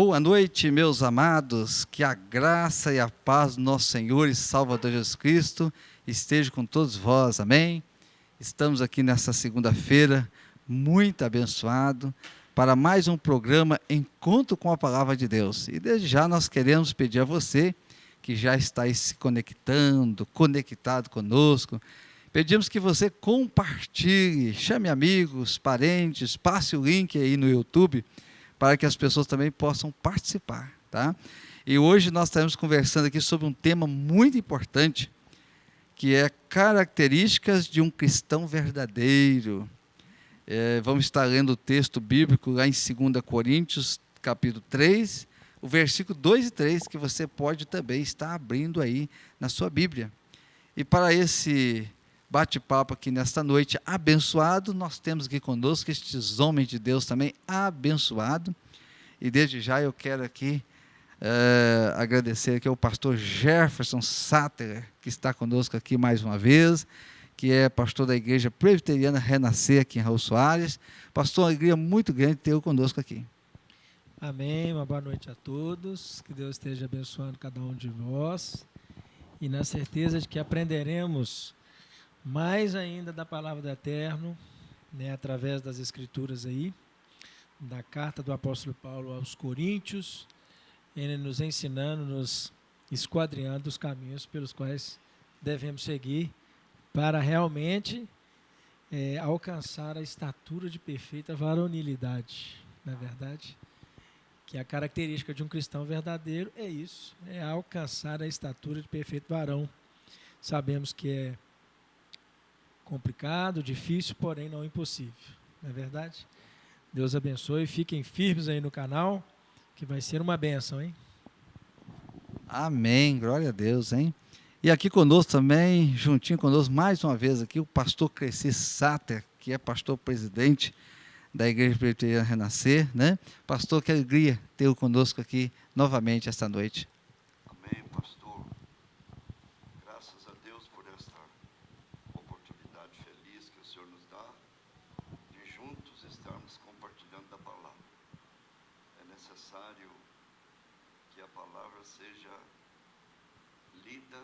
Boa noite, meus amados, que a graça e a paz do nosso Senhor e Salvador Jesus Cristo esteja com todos vós, amém? Estamos aqui nessa segunda-feira, muito abençoado, para mais um programa Encontro com a Palavra de Deus. E desde já nós queremos pedir a você, que já está aí se conectado conosco, pedimos que você compartilhe, chame amigos, parentes, passe o link aí no YouTube, para que as pessoas também possam participar, tá? E hoje nós estaremos conversando aqui sobre um tema muito importante, que é características de um cristão verdadeiro. Vamos estar lendo o texto bíblico lá em 2 Coríntios, capítulo 3, o versículo 2 e 3, que você pode também estar abrindo aí na sua Bíblia. E para esse bate-papo aqui nesta noite abençoado, nós temos aqui conosco estes homens de Deus também abençoados, e desde já eu quero aqui agradecer aqui ao pastor Jefferson Sattler, que está conosco aqui mais uma vez, que é pastor da Igreja Presbiteriana Renascer aqui em Raul Soares. Pastor, uma alegria muito grande ter-o conosco aqui. Amém, uma boa noite a todos, que Deus esteja abençoando cada um de nós, e na certeza de que aprenderemos mais ainda da palavra do Eterno, né, através das Escrituras aí, da carta do apóstolo Paulo aos Coríntios, ele nos ensinando, nos esquadrinhando os caminhos pelos quais devemos seguir para realmente alcançar a estatura de perfeita varonilidade, não é verdade? Que a característica de um cristão verdadeiro é isso, é alcançar a estatura de perfeito varão. Sabemos que é complicado, difícil, porém não impossível, não é verdade? Deus abençoe, fiquem firmes aí no canal, que vai ser uma bênção, hein? Amém, glória a Deus, hein? E aqui conosco também, juntinho conosco, mais uma vez aqui, o pastor Cresci Sattler, que é pastor presidente da Igreja Presbiteriana Renascer, né? Pastor, que alegria ter-o conosco aqui novamente esta noite. Amém, pastor. Graças a Deus por esta oportunidade feliz que o Senhor nos dá de juntos estarmos compartilhando da palavra. É necessário que a palavra seja lida,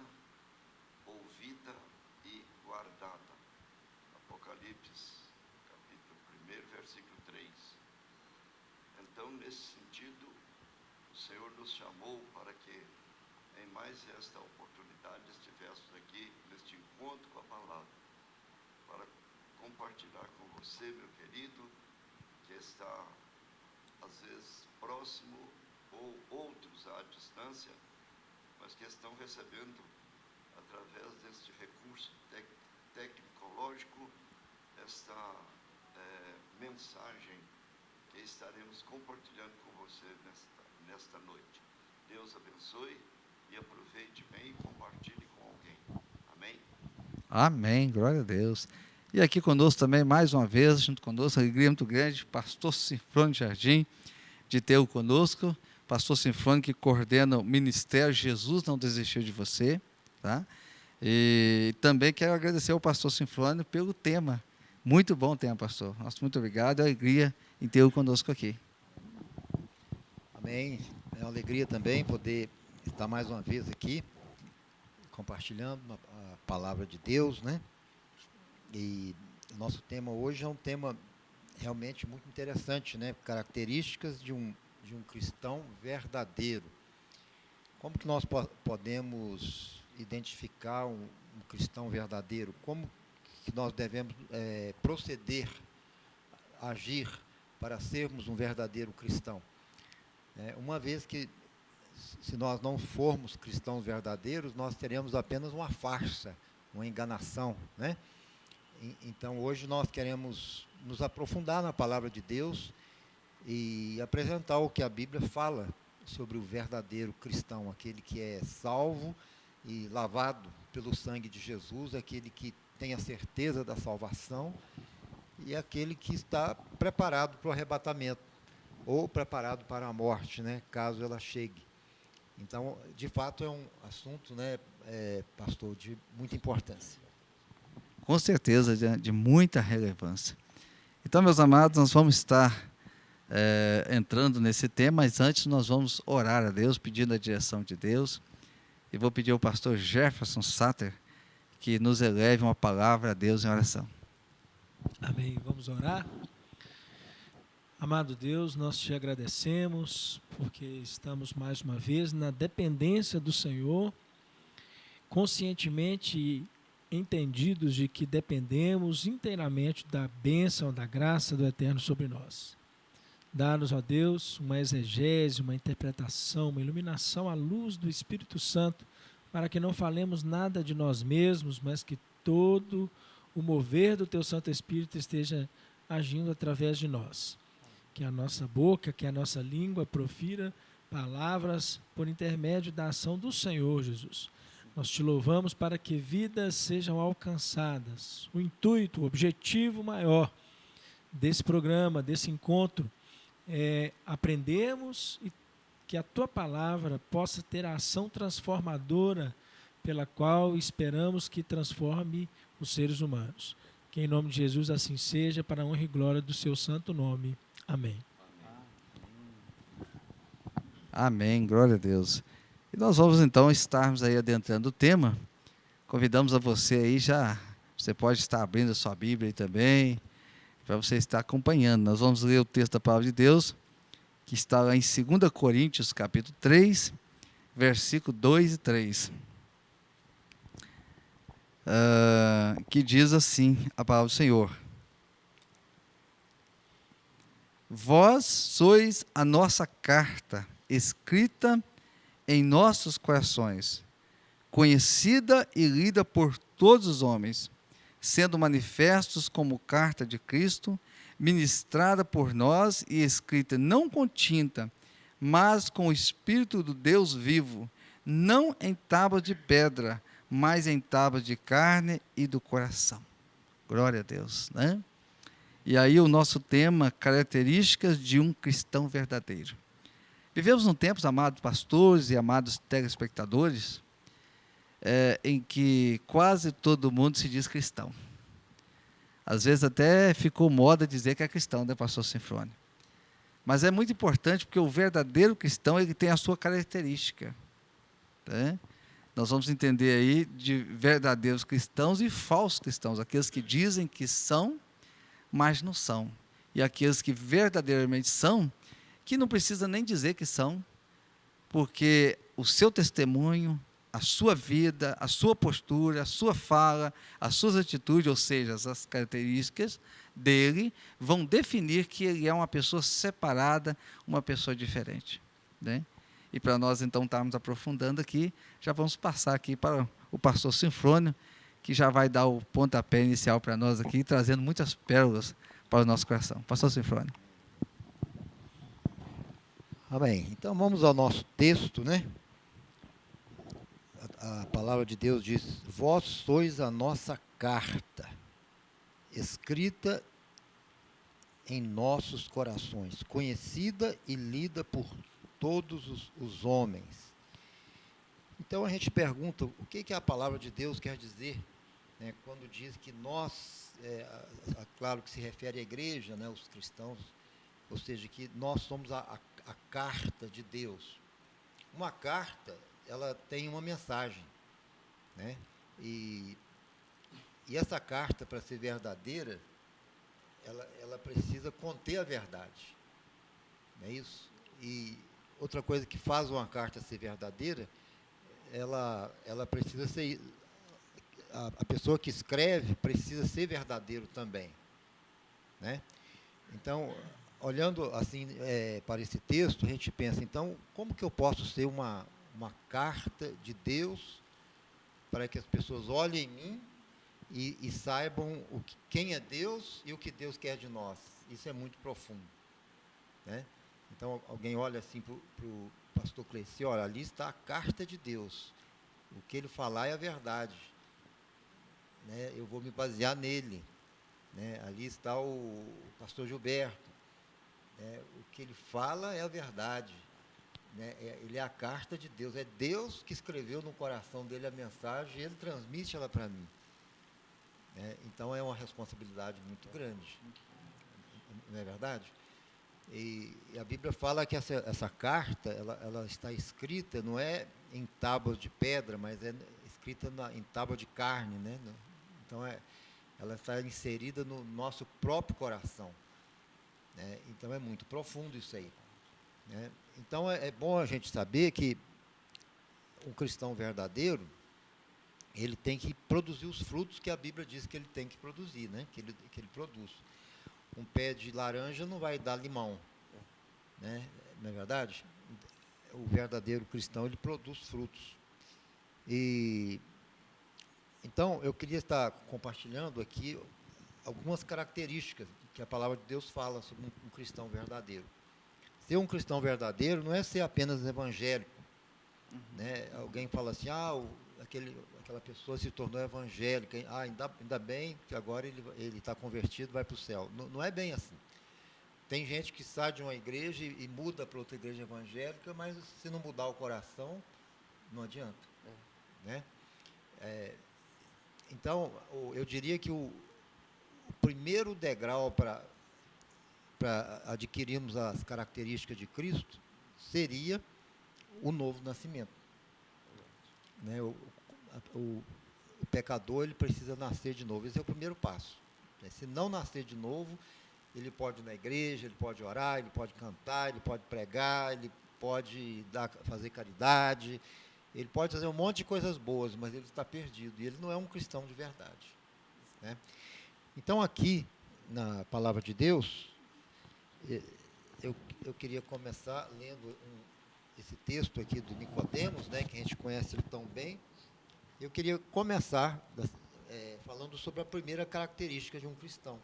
ouvida e guardada. Apocalipse, capítulo 1, versículo 3. Então, nesse sentido, o Senhor nos chamou para que em mais esta oportunidade estivéssemos aqui neste encontro com a palavra, para compartilhar com você, meu querido, que está às vezes próximo ou outros à distância, mas que estão recebendo através deste recurso tecnológico esta mensagem que estaremos compartilhando com você nesta noite. Deus abençoe e aproveite bem e compartilhe com alguém. Amém? Amém, glória a Deus. E aqui conosco também, mais uma vez, junto conosco, alegria muito grande, pastor Sinfrônio Jardim, de ter-o conosco. Pastor Sinfrônio, que coordena o Ministério Jesus Não Desistiu de Você, tá? E também quero agradecer ao pastor Sinfrônio pelo tema. Muito bom tema, pastor. Nossa, muito obrigado, é alegria em ter-o conosco aqui. Amém. É uma alegria também poder estar mais uma vez aqui, compartilhando a palavra de Deus, né? E o nosso tema hoje é um tema realmente muito interessante, né? Características de um cristão verdadeiro. Como que nós podemos identificar um cristão verdadeiro? Como que nós devemos proceder, agir para sermos um verdadeiro cristão? Uma vez que, se nós não formos cristãos verdadeiros, nós teremos apenas uma farsa, uma enganação, né? Então, hoje nós queremos nos aprofundar na palavra de Deus e apresentar o que a Bíblia fala sobre o verdadeiro cristão, aquele que é salvo e lavado pelo sangue de Jesus, aquele que tem a certeza da salvação e aquele que está preparado para o arrebatamento, ou preparado para a morte, né, caso ela chegue. Então, de fato, é um assunto, né, pastor, de muita importância. Com certeza, de muita relevância. Então, meus amados, nós vamos estar entrando nesse tema, mas antes nós vamos orar a Deus, pedindo a direção de Deus. E vou pedir ao pastor Jefferson Satter que nos eleve uma palavra a Deus em oração. Amém. Vamos orar? Amado Deus, nós te agradecemos porque estamos mais uma vez na dependência do Senhor, conscientemente entendidos de que dependemos inteiramente da bênção, da graça do Eterno sobre nós. Dá-nos, ó Deus, uma exegese, uma interpretação, uma iluminação à luz do Espírito Santo, para que não falemos nada de nós mesmos, mas que todo o mover do Teu Santo Espírito esteja agindo através de nós. Que a nossa boca, que a nossa língua profira palavras por intermédio da ação do Senhor Jesus. Nós te louvamos para que vidas sejam alcançadas. O intuito, o objetivo maior desse programa, desse encontro, é aprendermos e que a Tua palavra possa ter a ação transformadora pela qual esperamos que transforme os seres humanos. Que em nome de Jesus assim seja, para a honra e glória do Seu santo nome. Amém. Amém, glória a Deus. E nós vamos então estarmos aí adentrando o tema. Convidamos a você aí já, você pode estar abrindo a sua Bíblia aí também, para você estar acompanhando. Nós vamos ler o texto da palavra de Deus, que está lá em 2 Coríntios, capítulo 3, versículo 2 e 3. Que diz assim a palavra do Senhor: Vós sois a nossa carta, escrita em nossos corações, conhecida e lida por todos os homens, sendo manifestos como carta de Cristo, ministrada por nós e escrita não com tinta, mas com o Espírito do Deus vivo, não em tábuas de pedra, mas em tábuas de carne e do coração. Glória a Deus, né? E aí o nosso tema, características de um cristão verdadeiro. Vivemos num tempo, amados pastores e amados telespectadores, em que quase todo mundo se diz cristão. Às vezes até ficou moda dizer que é cristão, né, pastor Sinfrônio? Mas é muito importante porque o verdadeiro cristão, ele tem a sua característica. Tá? Nós vamos entender aí de verdadeiros cristãos e falsos cristãos, aqueles que dizem que são, mas não são. E aqueles que verdadeiramente são, que não precisa nem dizer que são, porque o seu testemunho, a sua vida, a sua postura, a sua fala, as suas atitudes, ou seja, as características dele, vão definir que ele é uma pessoa separada, uma pessoa diferente. Né? E para nós, então, estarmos aprofundando aqui, já vamos passar aqui para o pastor Sinfrônio, que já vai dar o pontapé inicial para nós aqui, trazendo muitas pérolas para o nosso coração. Pastor Sinfrônio. Amém. Então vamos ao nosso texto, né? A palavra de Deus diz: Vós sois a nossa carta, escrita em nossos corações, conhecida e lida por todos os homens. Então a gente pergunta, o que a palavra de Deus quer dizer, né, quando diz que nós, claro que se refere à igreja, né, os cristãos, ou seja, que nós somos a carta de Deus. Uma carta, ela tem uma mensagem, né? E essa carta, para ser verdadeira, ela precisa conter a verdade, não é isso? E outra coisa que faz uma carta ser verdadeira, ela precisa ser, a pessoa que escreve precisa ser verdadeiro também, né? Então, olhando assim para esse texto, a gente pensa, então, como que eu posso ser uma carta de Deus para que as pessoas olhem em mim e saibam quem é Deus e o que Deus quer de nós? Isso é muito profundo, né? Então, alguém olha assim para o pastor Cleici, olha, ali está a carta de Deus, o que ele falar é a verdade, né? Eu vou me basear nele, né? Ali está o pastor Gilberto, né? O que ele fala é a verdade, né? Ele é a carta de Deus, é Deus que escreveu no coração dele a mensagem e ele transmite ela para mim, né? Então é uma responsabilidade muito grande, não é verdade? E a Bíblia fala que essa carta, ela está escrita, não é em tábuas de pedra, mas é escrita em tábua de carne, né? Então, ela está inserida no nosso próprio coração, né? Então, é muito profundo isso aí, né? Então, é bom a gente saber que um cristão verdadeiro, ele tem que produzir os frutos que a Bíblia diz que ele tem que produzir, né? Que ele produz. Um pé de laranja não vai dar limão, né? Não é verdade? O verdadeiro cristão, ele produz frutos. E então eu queria estar compartilhando aqui algumas características que a palavra de Deus fala sobre um cristão verdadeiro. Ser um cristão verdadeiro não é ser apenas evangélico, né? Alguém fala assim, aquela pessoa se tornou evangélica, ainda bem que agora ele está convertido, vai para o céu. Não é bem assim. Tem gente que sai de uma igreja e muda para outra igreja evangélica, mas se não mudar o coração, não adianta, né? Então, eu diria que o primeiro degrau para adquirirmos as características de Cristo seria o novo nascimento, né? O pecador, ele precisa nascer de novo. Esse é o primeiro passo, né? Se não nascer de novo, ele pode ir na igreja, ele pode orar, ele pode cantar, ele pode pregar, ele pode fazer caridade, ele pode fazer um monte de coisas boas, mas ele está perdido, e ele não é um cristão de verdade, né? Então, aqui, na palavra de Deus, eu queria começar lendo esse texto aqui do Nicodemos, né, que a gente conhece ele tão bem. Eu queria começar falando sobre a primeira característica de um cristão.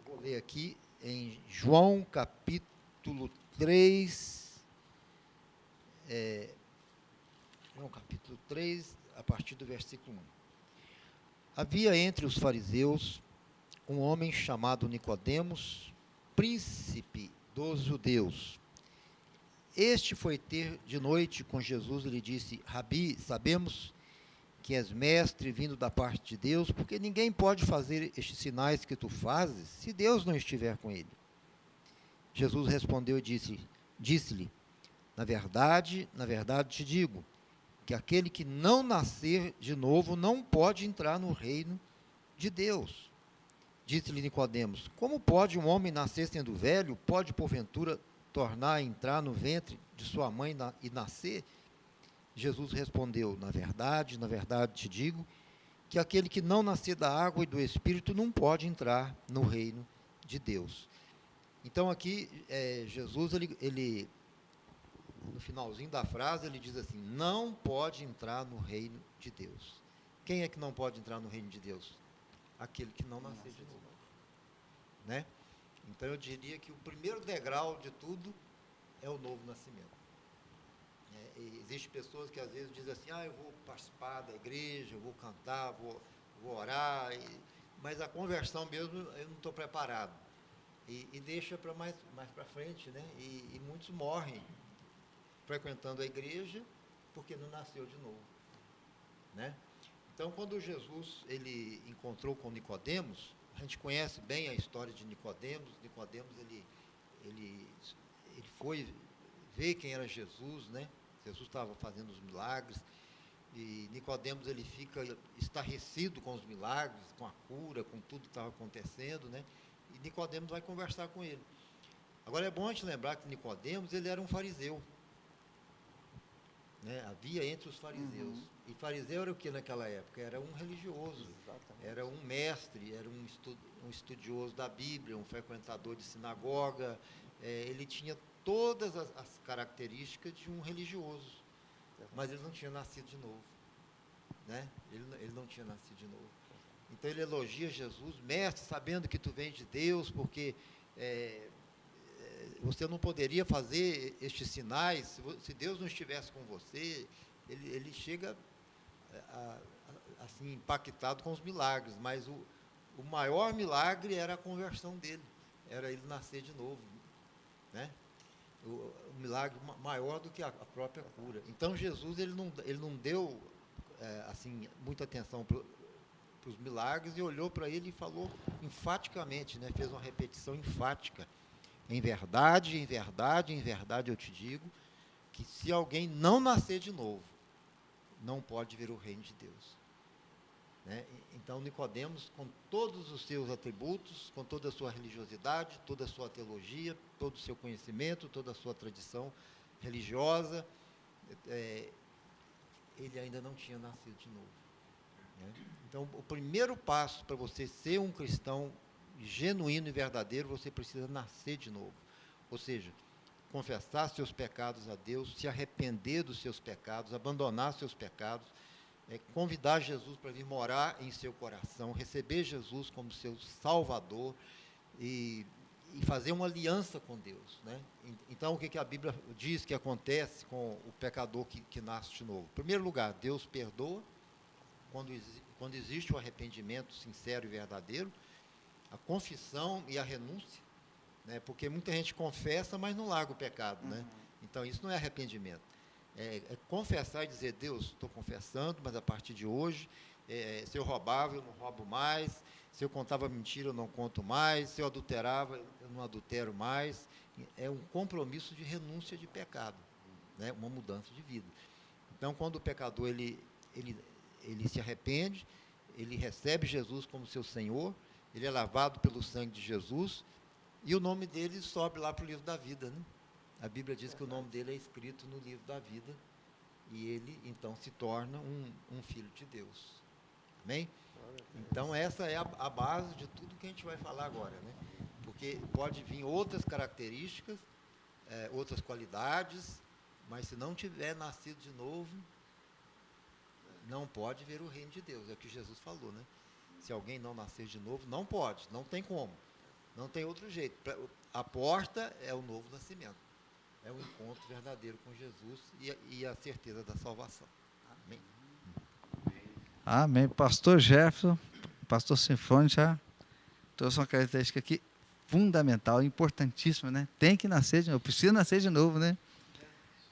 Vou ler aqui em João capítulo 3, João capítulo 3, a partir do versículo 1. Havia entre os fariseus um homem chamado Nicodemos, príncipe dos judeus. Este foi ter de noite com Jesus e lhe disse: Rabi, sabemos que és mestre vindo da parte de Deus, porque ninguém pode fazer estes sinais que tu fazes se Deus não estiver com ele. Jesus respondeu e disse-lhe: na verdade te digo, que aquele que não nascer de novo não pode entrar no reino de Deus. Disse-lhe Nicodemos: como pode um homem nascer sendo velho? Pode porventura tornar a entrar no ventre de sua mãe e nascer? Jesus respondeu: na verdade te digo, que aquele que não nascer da água e do Espírito não pode entrar no reino de Deus. Então aqui, Jesus, ele, no finalzinho da frase, ele diz assim: não pode entrar no reino de Deus. Quem é que não pode entrar no reino de Deus? Aquele que não nascer de novo, né? Então eu diria que o primeiro degrau de tudo é o novo nascimento. Existem pessoas que às vezes dizem assim: eu vou participar da igreja, eu vou cantar, vou orar, mas a conversão mesmo eu não estou preparado. E deixa para mais para frente, né? E muitos morrem frequentando a igreja porque não nasceu de novo, né? Então, quando Jesus ele encontrou com Nicodemos, a gente conhece bem a história de Nicodemos. Nicodemos ele foi ver quem era Jesus, né? Jesus estava fazendo os milagres, e Nicodemos ele fica estarrecido com os milagres, com a cura, com tudo que estava acontecendo, né? E Nicodemos vai conversar com ele. Agora é bom a gente lembrar que Nicodemos ele era um fariseu, né? Havia entre os fariseus. E fariseu era o que naquela época? Era um religioso. Exatamente. Era um mestre, era um estudioso da Bíblia, um frequentador de sinagoga. Ele tinha todas as características de um religioso, mas ele não tinha nascido de novo, né? Ele não tinha nascido de novo. Então ele elogia Jesus: mestre, sabendo que tu vens de Deus, porque você não poderia fazer estes sinais se Deus não estivesse com você. Ele chega assim impactado com os milagres, mas o maior milagre era a conversão dele, era ele nascer de novo, né? O milagre maior do que a própria cura. Então Jesus ele não deu assim muita atenção os milagres e olhou para ele e falou enfaticamente, né? Fez uma repetição enfática. Em verdade, em verdade, em verdade eu te digo que se alguém não nascer de novo, não pode ver o reino de Deus. Né? Então, Nicodemos, com todos os seus atributos, com toda a sua religiosidade, toda a sua teologia, todo o seu conhecimento, toda a sua tradição religiosa, ele ainda não tinha nascido de novo. Né? Então, o primeiro passo para você ser um cristão genuíno e verdadeiro, você precisa nascer de novo. Ou seja, confessar seus pecados a Deus, se arrepender dos seus pecados, abandonar seus pecados, convidar Jesus para vir morar em seu coração, receber Jesus como seu Salvador e fazer uma aliança com Deus. Né? Então, o que a Bíblia diz que acontece com o pecador que nasce de novo? Em primeiro lugar, Deus perdoa quando existe o arrependimento sincero e verdadeiro, a confissão e a renúncia, né? Porque muita gente confessa, mas não larga o pecado. Né? Então, isso não é arrependimento. É confessar e dizer, Deus, estou confessando, mas a partir de hoje, se eu roubava, eu não roubo mais, se eu contava mentira, eu não conto mais, se eu adulterava, eu não adultero mais. É um compromisso de renúncia de pecado, né? Uma mudança de vida. Então, quando o pecador ele se arrepende, ele recebe Jesus como seu Senhor, ele é lavado pelo sangue de Jesus, e o nome dele sobe lá para o livro da vida, né? A Bíblia diz que o nome dele é escrito no livro da vida, e ele, então, se torna um filho de Deus. Amém? Então, essa é a base de tudo que a gente vai falar agora, né? Porque pode vir outras características, outras qualidades, mas se não tiver nascido de novo, não pode ver o reino de Deus. É o que Jesus falou, né? Se alguém não nascer de novo, não pode, não tem como. Não tem outro jeito. A porta é o novo nascimento. É o encontro verdadeiro com Jesus e a certeza da salvação. Amém. Amém. Pastor Jefferson, pastor Sinfônio já trouxe uma característica aqui fundamental, importantíssima, né? Tem que nascer de novo, precisa nascer de novo, né?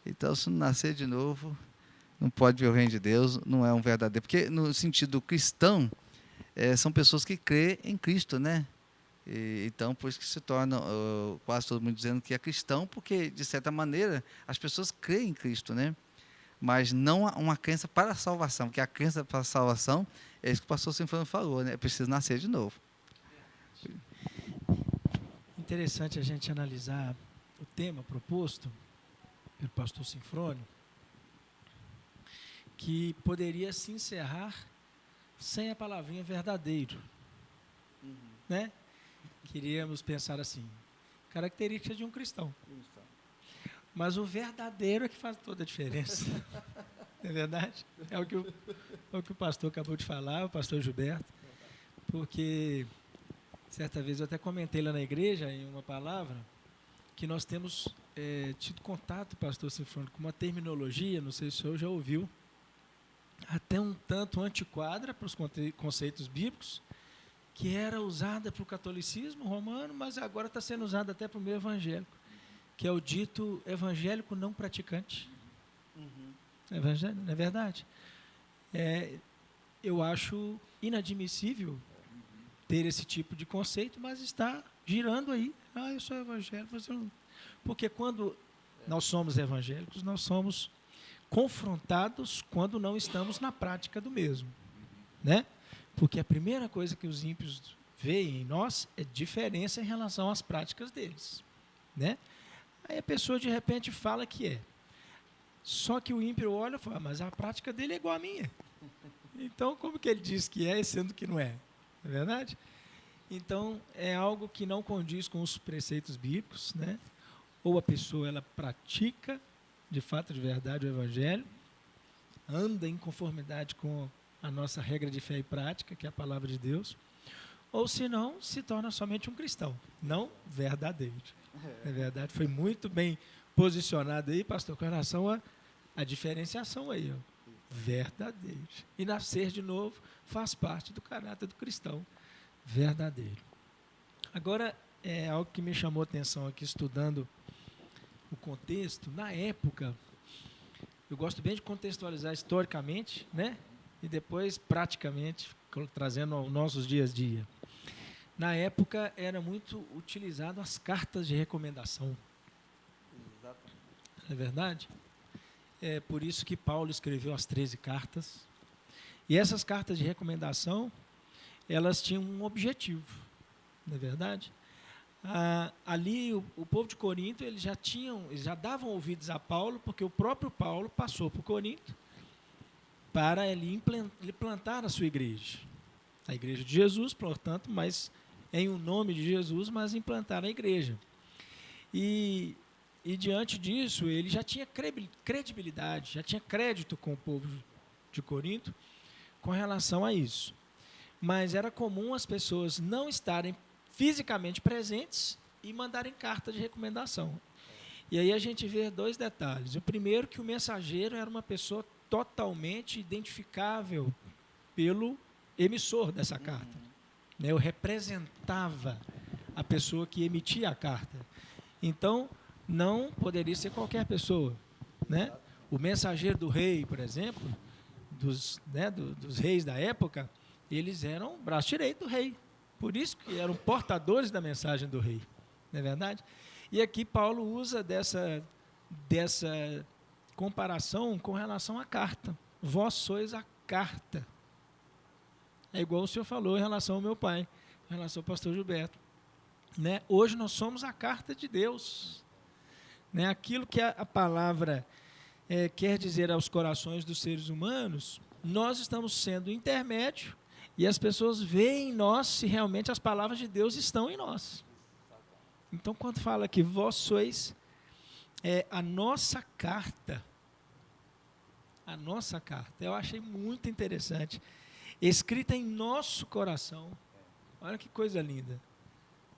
Então, se não nascer de novo, não pode ver o reino de Deus, não é um verdadeiro. Porque, no sentido cristão, são pessoas que crêem em Cristo, né? Então, por isso que se torna quase todo mundo dizendo que é cristão, porque, de certa maneira, as pessoas creem em Cristo, né? Mas não uma crença para a salvação, porque a crença para a salvação é isso que o pastor Sinfônio falou, né? É preciso nascer de novo. Interessante a gente analisar o tema proposto pelo pastor Sinfônio, que poderia se encerrar sem a palavrinha verdadeiro. Né? Queríamos pensar assim, característica de um cristão. Mas o verdadeiro é que faz toda a diferença. Não é verdade? É o que o pastor acabou de falar, o pastor Gilberto, porque certa vez eu até comentei lá na igreja, em uma palavra, que nós temos tido contato, pastor Sinfônio, com uma terminologia, não sei se o senhor já ouviu, até um tanto antiquada para os conceitos bíblicos, que era usada para o catolicismo romano, mas agora está sendo usada até para o meio evangélico, que é o dito evangélico não praticante. Não é verdade? Eu acho inadmissível ter esse tipo de conceito, mas está girando aí. Eu sou evangélico, mas eu não... Porque quando nós somos evangélicos, nós somos confrontados quando não estamos na prática do mesmo, né? Porque a primeira coisa que os ímpios veem em nós é diferença em relação às práticas deles, né? Aí a pessoa de repente fala que é. Só que o ímpio olha e fala, mas a prática dele é igual à minha. Então, como que ele diz que é, sendo que não é? Não é verdade? Então, é algo que não condiz com os preceitos bíblicos, né? Ou a pessoa ela pratica, de fato, de verdade, o evangelho, anda em conformidade com a nossa regra de fé e prática, que é a palavra de Deus, ou se não, se torna somente um cristão, não verdadeiro. É verdade, foi muito bem posicionado aí, pastor, com relação à diferenciação aí, ó, verdadeiro. E nascer de novo faz parte do caráter do cristão verdadeiro. Agora, é algo que me chamou a atenção aqui, estudando o contexto, na época, eu gosto bem de contextualizar historicamente, né? e depois praticamente trazendo aos nossos dias a dia. Na época era muito utilizado as cartas de recomendação. Não é verdade? É por isso que Paulo escreveu as 13 cartas. E essas cartas de recomendação, elas tinham um objetivo, não é verdade? Ali o povo de Corinto, eles já davam ouvidos a Paulo, porque o próprio Paulo passou por Corinto para ele implantar a sua igreja. A igreja de Jesus, portanto, mas em o nome de Jesus, mas implantar a igreja. E diante disso, ele já tinha credibilidade, já tinha crédito com o povo de Corinto com relação a isso. Mas era comum as pessoas não estarem fisicamente presentes e mandarem carta de recomendação. E aí a gente vê 2 detalhes. O primeiro, que o mensageiro era uma pessoa totalmente identificável pelo emissor dessa carta. Eu representava a pessoa que emitia a carta. Então, não poderia ser qualquer pessoa, né? O mensageiro do rei, por exemplo, dos reis da época, eles eram o braço direito do rei. Por isso que eram portadores da mensagem do rei. Não é verdade? E aqui Paulo usa dessa comparação com relação à carta. Vós sois a carta. É igual o senhor falou em relação ao meu pai, em relação ao pastor Gilberto. Né? Hoje nós somos a carta de Deus. Né? Aquilo que a palavra quer dizer aos corações dos seres humanos, nós estamos sendo intermédio e as pessoas veem em nós se realmente as palavras de Deus estão em nós. Então, quando fala que vós sois a nossa carta, eu achei muito interessante, escrita em nosso coração. Olha que coisa linda.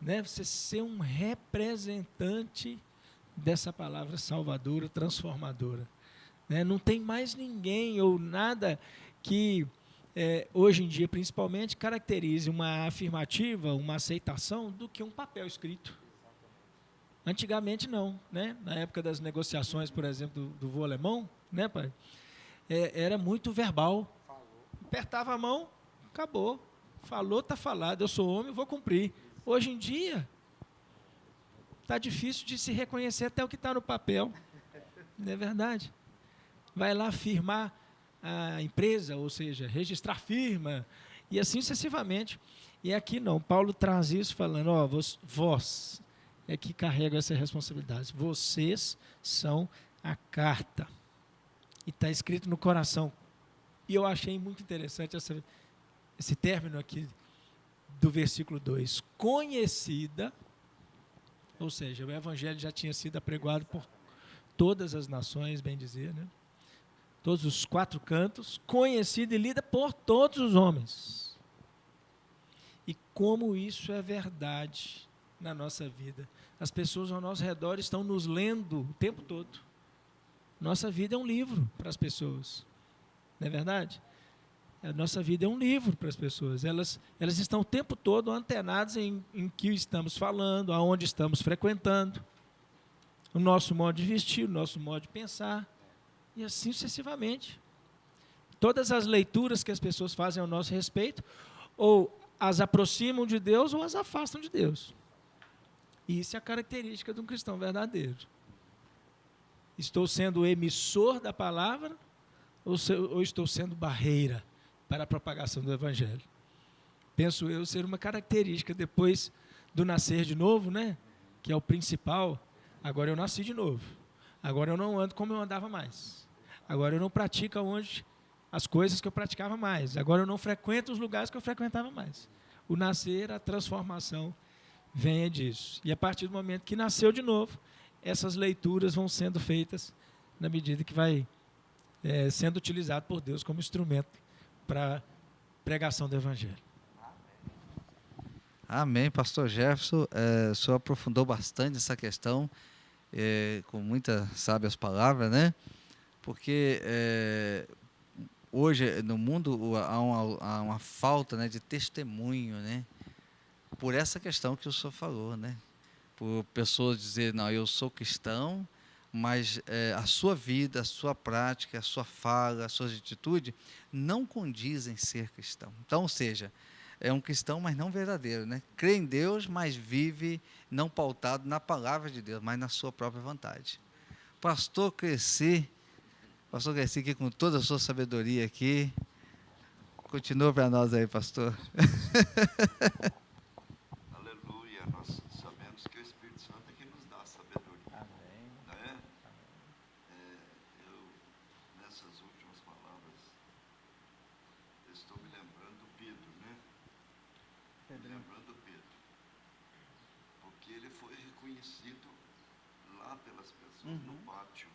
Né? Você ser um representante dessa palavra salvadora, transformadora. Né? Não tem mais ninguém ou nada que, hoje em dia, principalmente, caracterize uma afirmativa, uma aceitação, do que um papel escrito. Antigamente, não. Né? Na época das negociações, por exemplo, do voo alemão, né, pai? Era muito verbal. Apertava a mão, acabou. Falou, está falado. Eu sou homem, vou cumprir. Hoje em dia, está difícil de se reconhecer até o que está no papel. Não é verdade? Vai lá firmar a empresa, ou seja, registrar firma, e assim sucessivamente. E aqui não, Paulo traz isso falando, vós é que carregam essa responsabilidade. Vocês são a carta. E está escrito no coração. E eu achei muito interessante esse término aqui do versículo 2. Conhecida, ou seja, o evangelho já tinha sido apregoado por todas as nações, bem dizer, né? Todos os 4 cantos, conhecida e lida por todos os homens. E como isso é verdade na nossa vida. As pessoas ao nosso redor estão nos lendo o tempo todo. Nossa vida é um livro para as pessoas. Não é verdade? A nossa vida é um livro para as pessoas. Elas estão o tempo todo antenadas em que estamos falando, aonde estamos frequentando, o nosso modo de vestir, o nosso modo de pensar, e assim sucessivamente. Todas as leituras que as pessoas fazem ao nosso respeito, ou as aproximam de Deus, ou as afastam de Deus. E isso é a característica de um cristão verdadeiro. Estou sendo emissor da palavra, ou estou sendo barreira para a propagação do evangelho? Penso eu ser uma característica depois do nascer de novo, né? Que é o principal. Agora eu nasci de novo. Agora eu não ando como eu andava mais. Agora eu não pratico as coisas que eu praticava mais. Agora eu não frequento os lugares que eu frequentava mais. O nascer, a transformação, vem disso. E a partir do momento que nasceu de novo, essas leituras vão sendo feitas na medida que vai sendo utilizado por Deus como instrumento para a pregação do evangelho. Amém, pastor Jefferson. O senhor aprofundou bastante essa questão, com muitas sábias palavras, né? Porque hoje no mundo há uma falta, né, de testemunho, né? Por essa questão que o senhor falou, né? Por pessoas dizer, não, eu sou cristão, mas a sua vida, a sua prática, a sua fala, as suas atitudes não condizem ser cristão. Então, ou seja, é um cristão, mas não verdadeiro, né? Crê em Deus, mas vive não pautado na palavra de Deus, mas na sua própria vontade. Pastor Cresci aqui com toda a sua sabedoria aqui. Continua para nós aí, pastor. Aleluia. Nós sabemos que o Espírito Santo é que nos dá a sabedoria. Amém. Né? Eu, nessas últimas palavras, estou me lembrando do Pedro, né? Me lembrando do Pedro. Porque ele foi reconhecido lá pelas pessoas no pátio,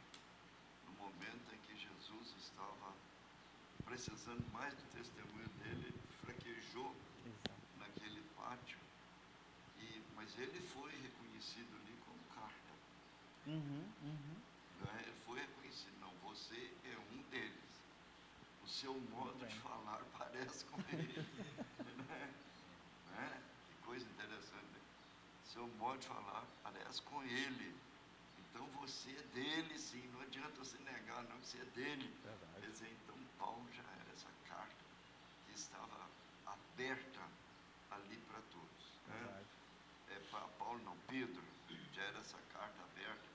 no momento em que Jesus estava precisando mais do testemunho dele, ele fraquejou naquele pátio, mas ele foi reconhecido ali como carta. Né? Ele foi reconhecido, não, você é um deles. O seu modo de falar parece com ele. Né? Que coisa interessante. Né? Seu modo de falar parece com ele. Então você é dele, sim. Não adianta você negar, não, que você é dele. Quer dizer, então Paulo já era essa carta que estava aberta ali para todos. Né? Para Paulo não, Pedro já era essa carta aberta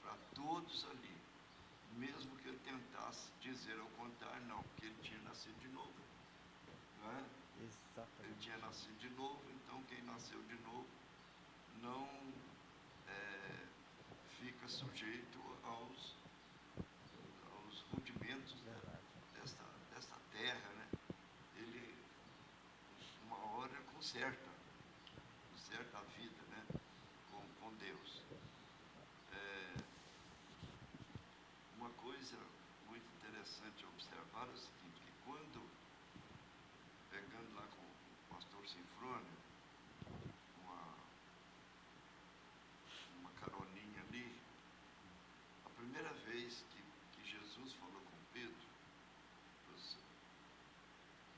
para todos ali. Mesmo que ele tentasse dizer ao contrário, não, porque ele tinha nascido de novo. Né? Ele tinha nascido de novo, então quem nasceu de novo não fica sujeito aos rudimentos desta terra, né? Ele, uma hora, conserta a vida, né? com Deus. Uma coisa muito interessante observar é o seguinte, que quando, pegando lá com o pastor Sinfrônio, uma caroninha ali, a primeira vez que Jesus falou com Pedro,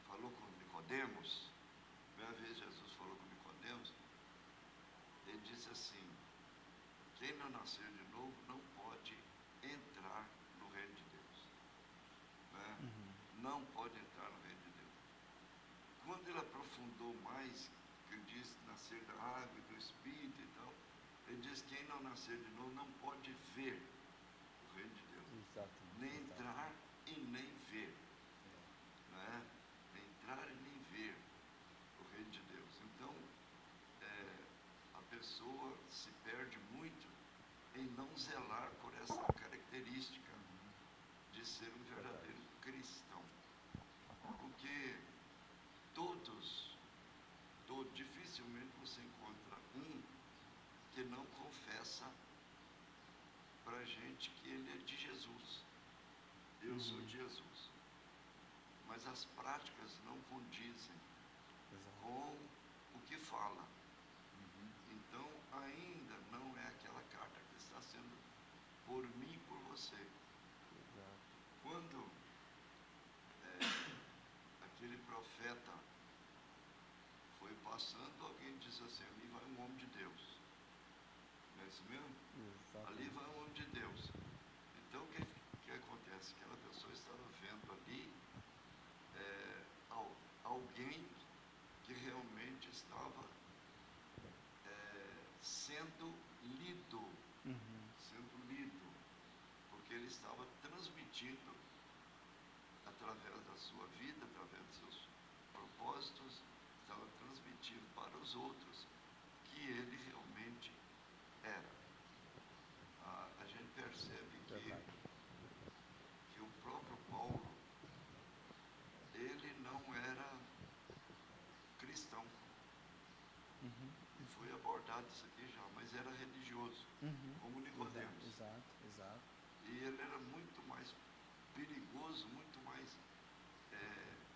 falou com Nicodemos, a primeira vez que Jesus falou com Nicodemos, ele disse assim, quem não nasceu de novo não pode entrar no reino de Deus. Né? Não pode entrar no reino de Deus. Quando ele aprofundou mais, que ele disse nascer da água e do Espírito e tal, ele diz que quem não nascer de novo não pode ver o reino de Deus. Nem entrar e nem ver. Né? Nem entrar e nem ver o reino de Deus. Então, a pessoa se perde muito em não zelar por essa característica de ser um verdadeiro cristão. Porque dificilmente você encontra um que não confessa para a gente que ele é de Jesus. Eu sou de Jesus. Mas as práticas não condizem com o que fala. Então, ainda não é aquela carta que está sendo por mim e por você. Quando aquele profeta foi passando, alguém disse assim, ali vai um homem de Deus. Não é isso mesmo? Ali vai um homem de Deus. Então, o que acontece? Aquela pessoa estava vendo ali alguém que realmente estava sendo lido, porque ele estava transmitindo através da sua vida, através dos seus propósitos, estava transmitindo para os outros que ele realmente era. A gente percebe que o próprio Paulo, ele não era cristão. E foi abordado isso aqui já, mas era religioso, como Nicodemos. Exato. E ele era muito mais perigoso, muito mais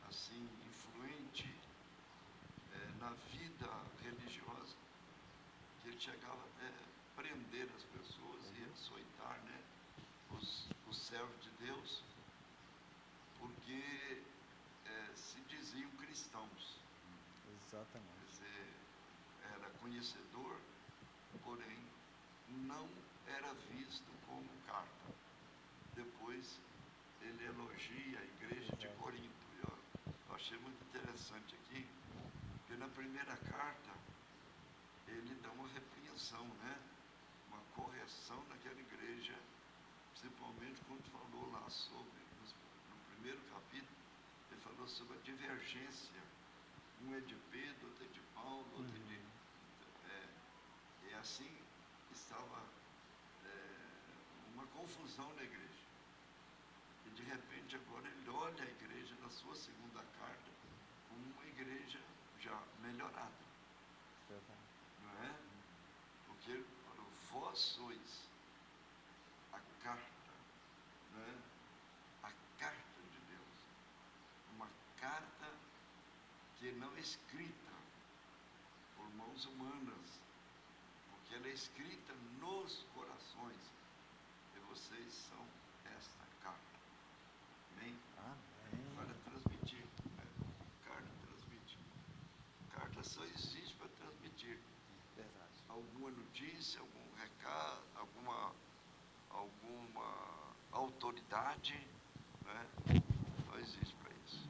assim, influente na vida religiosa, que ele chegava até a prender as pessoas e açoitar, né, os servos de Deus, porque se diziam cristãos. Exatamente. Quer dizer, era conhecedor, porém não era visto como carta. Depois ele elogia a igreja de Corinto. Eu achei muito interessante aqui, porque na primeira carta ele dá uma repreensão, né? Uma correção naquela igreja, principalmente quando falou lá sobre, no primeiro capítulo, ele falou sobre a divergência. Um é de Pedro, outro é de Paulo, outro é de... e assim estava uma confusão na igreja. E de repente agora ele olha a igreja na sua segunda carta como uma igreja já melhorada. Não é? Porque ele falou, vós sois a carta, não é? A carta de Deus. Uma carta que não é escrita por mãos humanas, porque ela é escrita nos corações, e vocês são esta carta. Amém? Para transmitir. Carta transmite. Carta só existe para transmitir. Verdade. Alguma notícia, algum recado, alguma autoridade, né? Só existe para isso.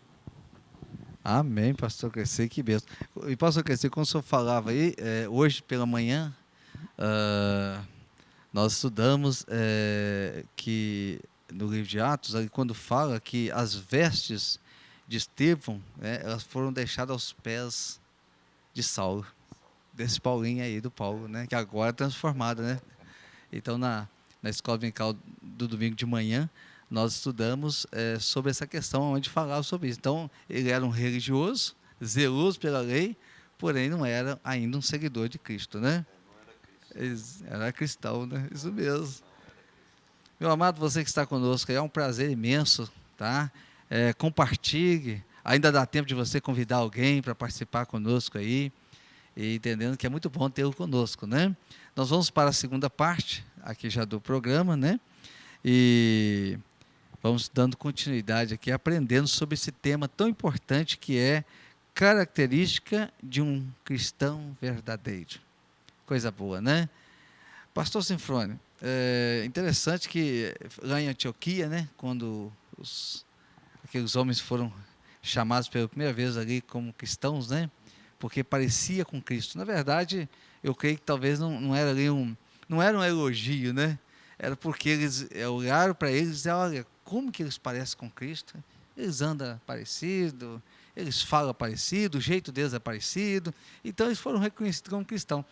Amém, pastor Crescer, que bênção. E pastor Crescer, como o senhor falava aí, hoje pela manhã, nós estudamos que no livro de Atos, aí, quando fala que as vestes de Estevão, né, elas foram deixadas aos pés de Saulo, desse Paulinho aí, do Paulo, né, que agora é transformado, né? Então, na escola dominical do domingo de manhã, nós estudamos sobre essa questão, onde falava sobre isso. Então, ele era um religioso, zeloso pela lei, porém não era ainda um seguidor de Cristo, né? Era cristão, né? Isso mesmo. Meu amado, você que está conosco, é um prazer imenso, tá? Compartilhe, ainda dá tempo de você convidar alguém para participar conosco aí, e entendendo que é muito bom tê-lo conosco, né? Nós vamos para a segunda parte, aqui já do programa, né? E vamos dando continuidade aqui, aprendendo sobre esse tema tão importante que é característica de um cristão verdadeiro. Coisa boa, né? Pastor Sinfrônio, é interessante que lá em Antioquia, né, quando aqueles homens foram chamados pela primeira vez ali como cristãos, né, porque parecia com Cristo. Na verdade, eu creio que talvez não era ali não era um elogio, né? Era porque eles olharam para eles e disseram, olha, como que eles parecem com Cristo? Eles andam parecido, eles falam parecido, o jeito deles é parecido. Então eles foram reconhecidos como cristãos.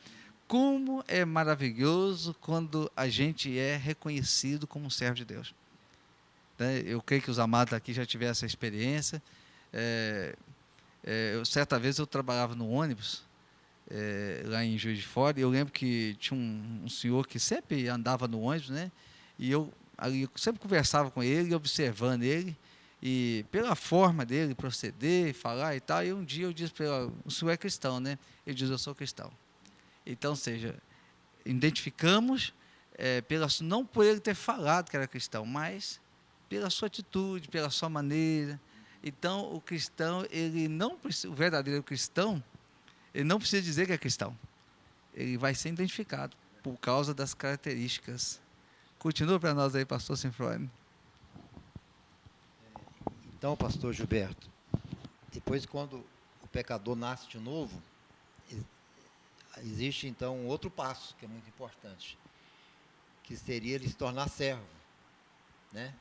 Como é maravilhoso quando a gente é reconhecido como um servo de Deus. Eu creio que os amados aqui já tiveram essa experiência. Certa vez eu trabalhava no ônibus, lá em Juiz de Fora, e eu lembro que tinha um senhor que sempre andava no ônibus, né? E eu sempre conversava com ele, observando ele, e pela forma dele proceder, falar e tal, e um dia eu disse para ele, o senhor é cristão, né? Ele diz, eu sou cristão. Então, ou seja, identificamos, não por ele ter falado que era cristão, mas pela sua atitude, pela sua maneira. Então, o cristão, o verdadeiro cristão, ele não precisa dizer que é cristão. Ele vai ser identificado por causa das características. Continua para nós aí, pastor Sinfrônio. Então, pastor Gilberto, depois quando o pecador nasce de novo, existe então um outro passo que é muito importante, que seria ele se tornar servo, né?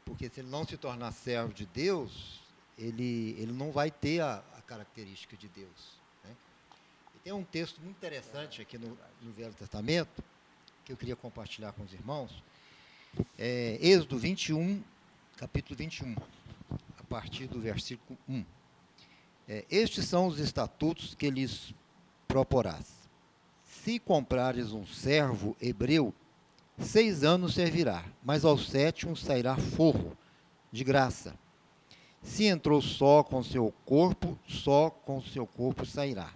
Porque se ele não se tornar servo de Deus, ele não vai ter a característica de Deus, né? E tem um texto muito interessante aqui no Velho Testamento, que eu queria compartilhar com os irmãos, Êxodo 21, capítulo 21, a partir do versículo 1. Estes são os estatutos que lhes proporás. Se comprares um servo hebreu, 6 anos servirá, mas ao 7º sairá forro, de graça. Se entrou só com seu corpo, só com seu corpo sairá.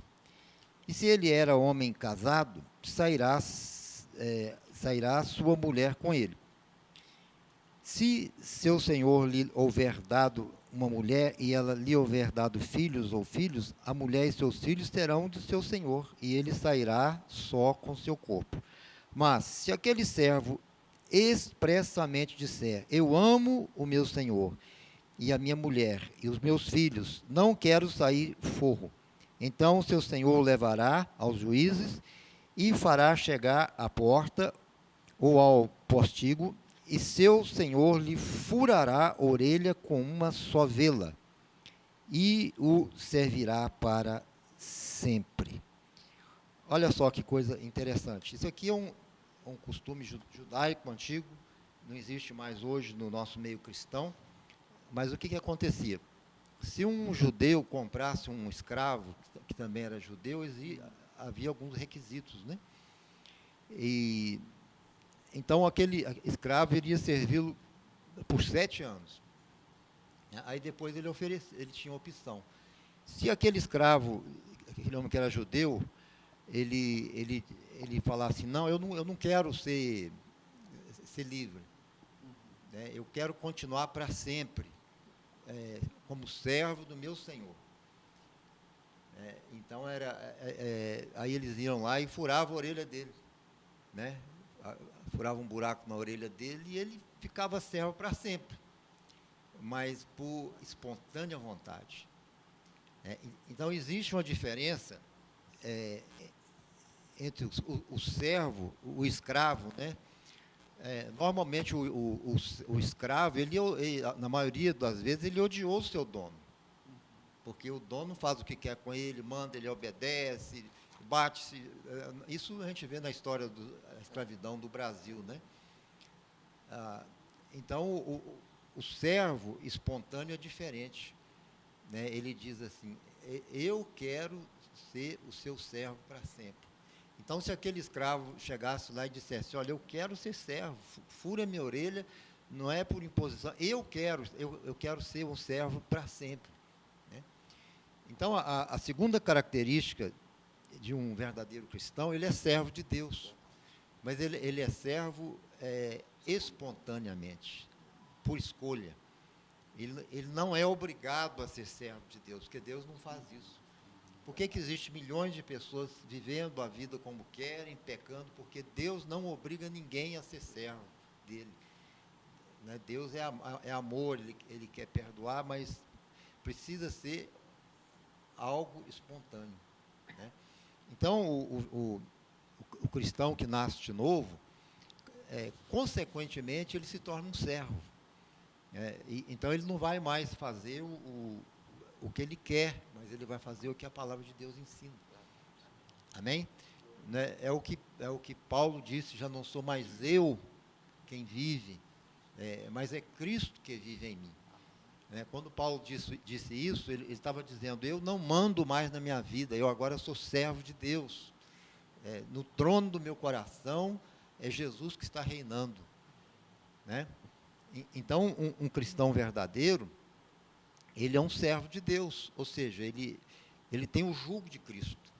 E se ele era homem casado, sairá sua mulher com ele. Se seu senhor lhe houver dado uma mulher e ela lhe houver dado filhos ou filhos, a mulher e seus filhos terão de seu senhor, e ele sairá só com seu corpo. Mas, se aquele servo expressamente disser, eu amo o meu senhor, e a minha mulher, e os meus filhos, não quero sair forro, então seu senhor o levará aos juízes, e fará chegar à porta, ou ao postigo, e seu senhor lhe furará a orelha com uma só vela, e o servirá para sempre. Olha só que coisa interessante. Isso aqui é um costume judaico antigo, não existe mais hoje no nosso meio cristão, mas o que acontecia? Se um judeu comprasse um escravo, que também era judeu, havia alguns requisitos, né? E então aquele escravo iria servi-lo por 7 anos. Aí depois ele tinha opção. Se aquele escravo, aquele homem que era judeu, ele falasse, não, eu não quero ser livre, né? Eu quero continuar para sempre, como servo do meu Senhor. Então, aí eles iam lá e furavam a orelha dele, né? Furavam um buraco na orelha dele e ele ficava servo para sempre, mas por espontânea vontade. Então, existe uma diferença entre o servo, o escravo, né? Normalmente o escravo, na maioria das vezes, ele odiou o seu dono, porque o dono faz o que quer com ele, manda, ele obedece, bate-se. Isso a gente vê na história da escravidão do Brasil, né? Então, o servo espontâneo é diferente, né? Ele diz assim, eu quero ser o seu servo para sempre. Então, se aquele escravo chegasse lá e dissesse, olha, eu quero ser servo, fura minha orelha, não é por imposição, eu quero ser um servo para sempre, né? Então, a segunda característica de um verdadeiro cristão, ele é servo de Deus, mas ele é servo espontaneamente, por escolha. Ele não é obrigado a ser servo de Deus, porque Deus não faz isso. Por que existem milhões de pessoas vivendo a vida como querem, pecando? Porque Deus não obriga ninguém a ser servo dele, né? Deus é amor, ele quer perdoar, mas precisa ser algo espontâneo, né? Então, o cristão que nasce de novo, consequentemente, ele se torna um servo. Então, ele não vai mais fazer o que ele quer, mas ele vai fazer o que a palavra de Deus ensina. Amém? Né? É o que Paulo disse, já não sou mais eu quem vive, mas é Cristo que vive em mim. Quando Paulo disse isso, ele estava dizendo, eu não mando mais na minha vida, eu agora sou servo de Deus. No trono do meu coração é Jesus que está reinando, né? Então, um cristão verdadeiro, ele é um servo de Deus, ou seja, ele tem o jugo de Cristo,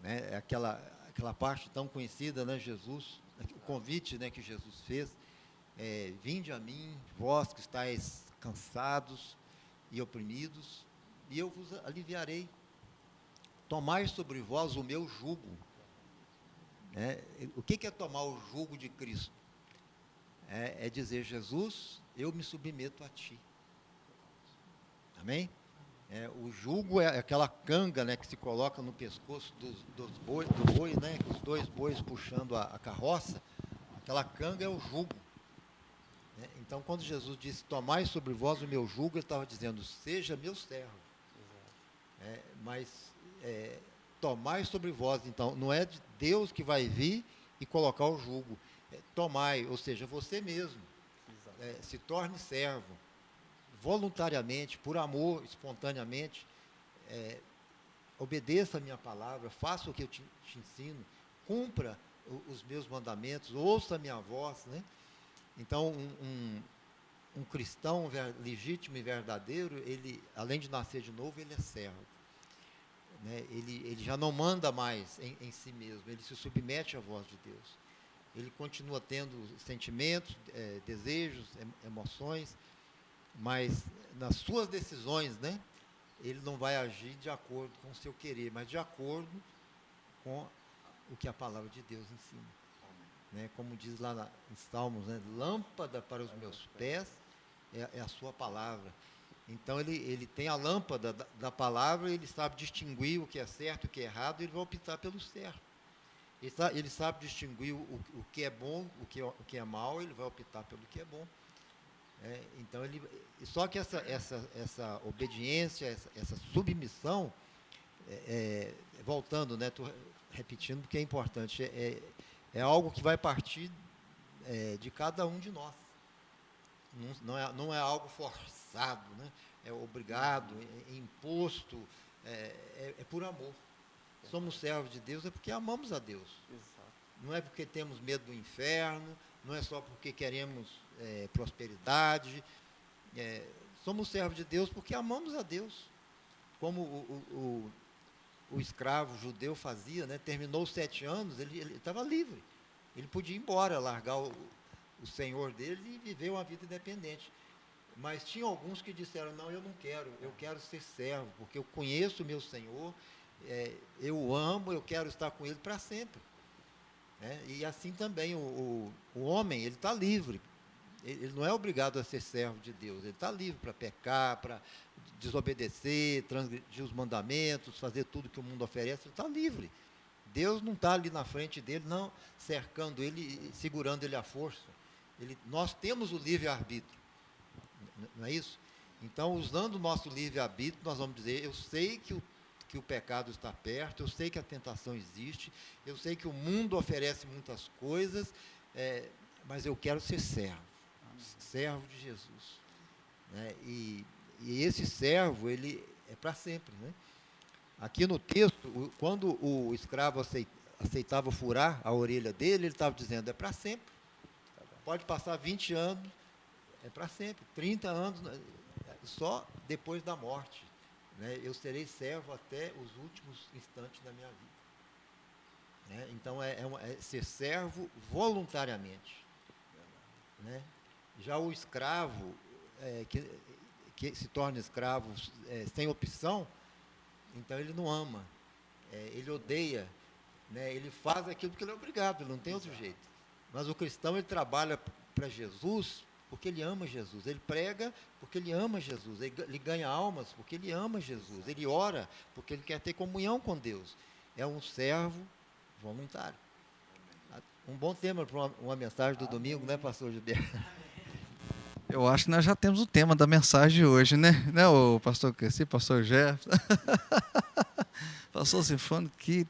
né? Aquela parte tão conhecida, né? Jesus, o convite, né, que Jesus fez, vinde a mim, vós que estáis cansados e oprimidos, e eu vos aliviarei. Tomai sobre vós o meu jugo. O que é tomar o jugo de Cristo? É dizer, Jesus, eu me submeto a ti. Amém? O jugo é aquela canga, né, que se coloca no pescoço do boi, né, os 2 bois puxando a carroça. Aquela canga é o jugo. Então, quando Jesus disse, tomai sobre vós o meu jugo, ele estava dizendo, seja meu servo. Mas tomai sobre vós, então, não é Deus que vai vir e colocar o jugo. Tomai, ou seja, você mesmo. Se torne servo. Voluntariamente, por amor, espontaneamente, obedeça a minha palavra, faça o que eu te ensino, cumpra os meus mandamentos, ouça a minha voz, né? Então, um cristão legítimo e verdadeiro, ele, além de nascer de novo, ele é servo, né? Ele já não manda mais em si mesmo, ele se submete à voz de Deus. Ele continua tendo sentimentos, desejos, emoções, mas nas suas decisões, né, ele não vai agir de acordo com o seu querer, mas de acordo com o que a palavra de Deus ensina. né? Como diz lá em Salmos, né? Lâmpada para os meus pés é a sua palavra. Então ele tem a lâmpada da palavra, ele sabe distinguir o que é certo e o que é errado, e ele vai optar pelo certo. Ele sabe distinguir o que é bom, o que é mal, ele vai optar pelo que é bom. Então só que essa obediência, essa submissão, voltando, né? Estou repetindo porque é importante, é algo que vai partir de cada um de nós. Não é algo forçado, né? É obrigado, é imposto, é por amor. Somos servos de Deus porque amamos a Deus. Não é porque temos medo do inferno, não é só porque queremos prosperidade. Somos servos de Deus porque amamos a Deus. Como o escravo judeu fazia, né? Terminou os 7 anos, ele estava livre. Ele podia ir embora, largar o senhor dele e viver uma vida independente. Mas tinha alguns que disseram, não, eu não quero, eu quero ser servo, porque eu conheço o meu Senhor, eu o amo, eu quero estar com ele para sempre. E assim também o homem, ele está livre. Ele não é obrigado a ser servo de Deus, ele está livre para pecar, para desobedecer, transgredir os mandamentos, fazer tudo que o mundo oferece, ele está livre. Deus não está ali na frente dele, não cercando ele, segurando ele à força. Nós temos o livre-arbítrio, não é isso? Então, usando o nosso livre-arbítrio, nós vamos dizer, eu sei que o pecado está perto, eu sei que a tentação existe, eu sei que o mundo oferece muitas coisas, mas eu quero ser servo de Jesus. Né? E esse servo, ele é para sempre, né? Aqui no texto, quando o escravo aceitava furar a orelha dele, ele estava dizendo, é para sempre. Pode passar 20 anos, é para sempre. 30 anos, só depois da morte. Né? Eu serei servo até os últimos instantes da minha vida. Né? Então, é ser servo voluntariamente. Né? Já o escravo, que se torna escravo sem opção, então ele não ama, ele odeia, né? Ele faz aquilo porque ele é obrigado, ele não tem outro jeito. Mas o cristão, ele trabalha para Jesus porque ele ama Jesus, ele prega porque ele ama Jesus, ele ganha almas porque ele ama Jesus, ele ora porque ele quer ter comunhão com Deus. É um servo voluntário. Um bom tema para uma mensagem do domingo, né, pastor Gilberto? Eu acho que nós já temos o tema da mensagem de hoje, né? Né, o pastor Cresci, pastor Jefferson. Pastor Sinfônico, que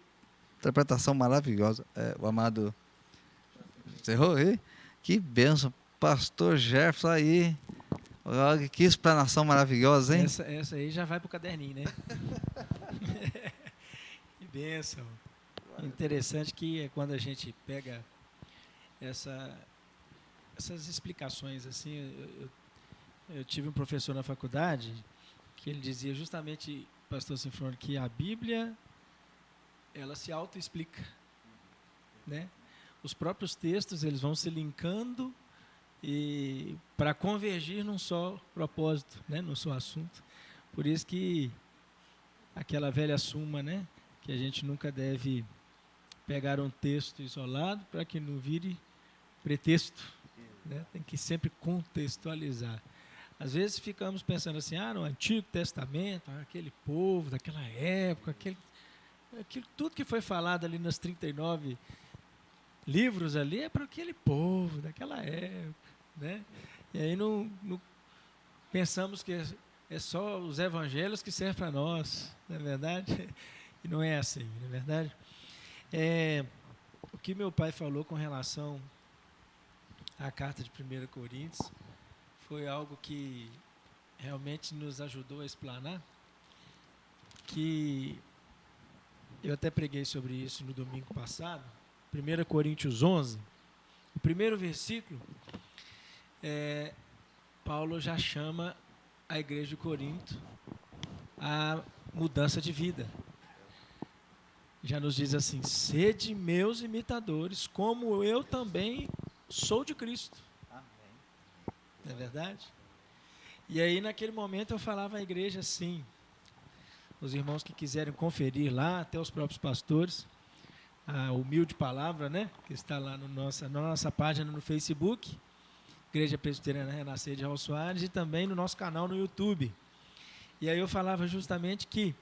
interpretação maravilhosa. O amado encerrou aí? Que bênção. Pastor Jefferson aí. Olha, que explanação maravilhosa, hein? Essa aí já vai para o caderninho, né? Que bênção. Interessante que é quando a gente pega essas explicações assim, eu tive um professor na faculdade que ele dizia justamente, pastor Sinfônico, que a Bíblia ela se autoexplica, né? Os próprios textos eles vão se linkando e para convergir num só propósito, né? Num só assunto. Por isso que aquela velha súmula, né? Que a gente nunca deve pegar um texto isolado para que não vire pretexto. Né? Tem que sempre contextualizar. Às vezes ficamos pensando assim, no Antigo Testamento, aquele povo daquela época, aquilo, tudo que foi falado ali nos 39 livros ali é para aquele povo daquela época. Né? E aí não pensamos que é só os evangelhos que servem para nós, não é verdade? E não é assim, não é verdade? O que meu pai falou com relação à carta de 1 Coríntios foi algo que realmente nos ajudou a explanar, que eu até preguei sobre isso no domingo passado. 1 Coríntios 11, o primeiro versículo, Paulo já chama a igreja de Corinto a mudança de vida. Já nos diz assim, sede meus imitadores, como eu também sou de Cristo. Amém. Não é verdade? E aí, naquele momento, eu falava à igreja assim, os irmãos que quiserem conferir lá, até os próprios pastores, a humilde palavra, né? Que está lá na nossa página no Facebook, Igreja Presbiteriana Renascer de Raul Soares, e também no nosso canal no YouTube. E aí eu falava justamente que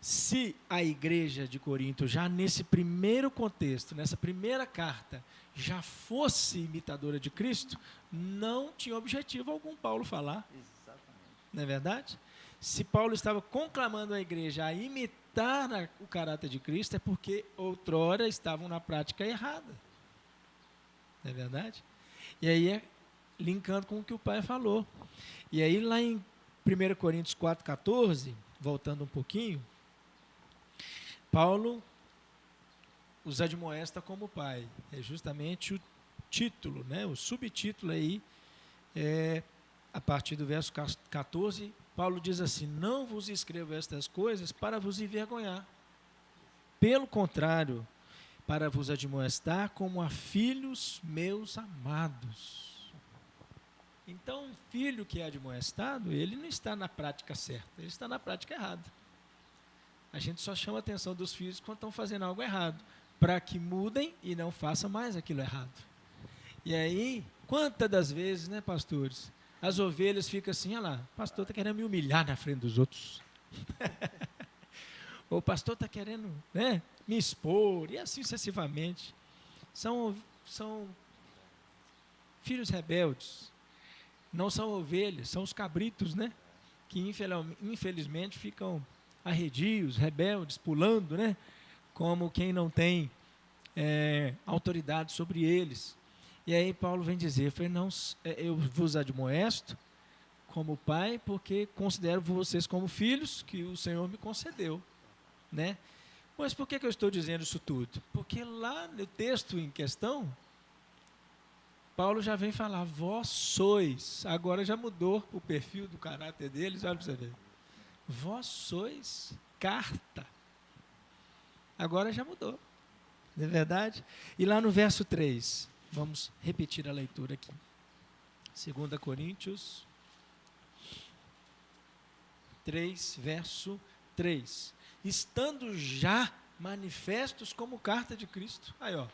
se a igreja de Corinto, já nesse primeiro contexto, nessa primeira carta, já fosse imitadora de Cristo, não tinha objetivo algum Paulo falar. Não é verdade? Se Paulo estava conclamando a igreja a imitar o caráter de Cristo, é porque outrora estavam na prática errada. Não é verdade? E aí linkando com o que o pai falou. E aí lá em 1 Coríntios 4,14, voltando um pouquinho, Paulo os admoesta como pai. É justamente o título, né? O subtítulo aí, a partir do verso 14, Paulo diz assim: não vos escrevo estas coisas para vos envergonhar. Pelo contrário, para vos admoestar como a filhos meus amados. Então, um filho que é admoestado, ele não está na prática certa, ele está na prática errada. A gente só chama a atenção dos filhos quando estão fazendo algo errado, para que mudem e não façam mais aquilo errado. E aí, quantas das vezes, né, pastores, as ovelhas ficam assim: olha lá, o pastor está querendo me humilhar na frente dos outros. O pastor está querendo, né, me expor, e assim sucessivamente. São filhos rebeldes. Não são ovelhas, são os cabritos, né? Que infelizmente ficam arredios, rebeldes, pulando, né? Como quem não tem autoridade sobre eles. E aí Paulo vem dizer: eu vos admoesto como pai, porque considero vocês como filhos que o Senhor me concedeu, né? Mas por que eu estou dizendo isso tudo? Porque lá no texto em questão, Paulo já vem falar: vós sois. Agora já mudou o perfil do caráter deles, olha para você ver. Vós sois carta. Agora já mudou, não é verdade? E lá no verso 3, vamos repetir a leitura aqui. 2 Coríntios 3, verso 3. Estando já manifestos como carta de Cristo. Aí, ó,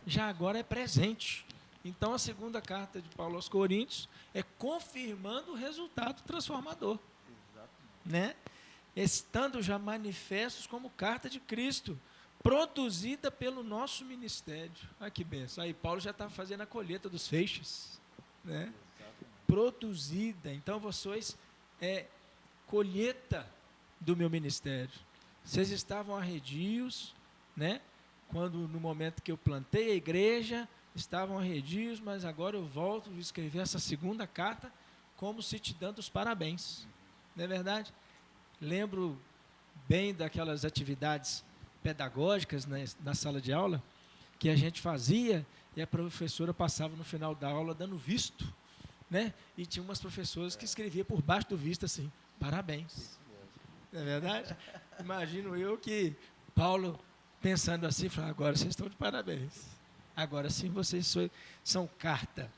já agora é presente. Então, a segunda carta de Paulo aos Coríntios é confirmando o resultado transformador. Né? Estando já manifestos como carta de Cristo, produzida pelo nosso ministério. Olha que benção. Aí Paulo já está fazendo a colheita dos feixes. Né? Produzida. Então, vocês colheita do meu ministério. Vocês estavam arredios, né? Quando no momento que eu plantei a igreja, estavam arredios, mas agora eu volto a escrever essa segunda carta como se te dando os parabéns. Não é verdade? Lembro bem daquelas atividades pedagógicas, né, na sala de aula, que a gente fazia e a professora passava no final da aula dando visto, né? E tinha umas professoras que escreviam por baixo do visto assim: parabéns. Não é verdade? Imagino eu que Paulo, pensando assim, falou: agora vocês estão de parabéns. Agora sim vocês são carta,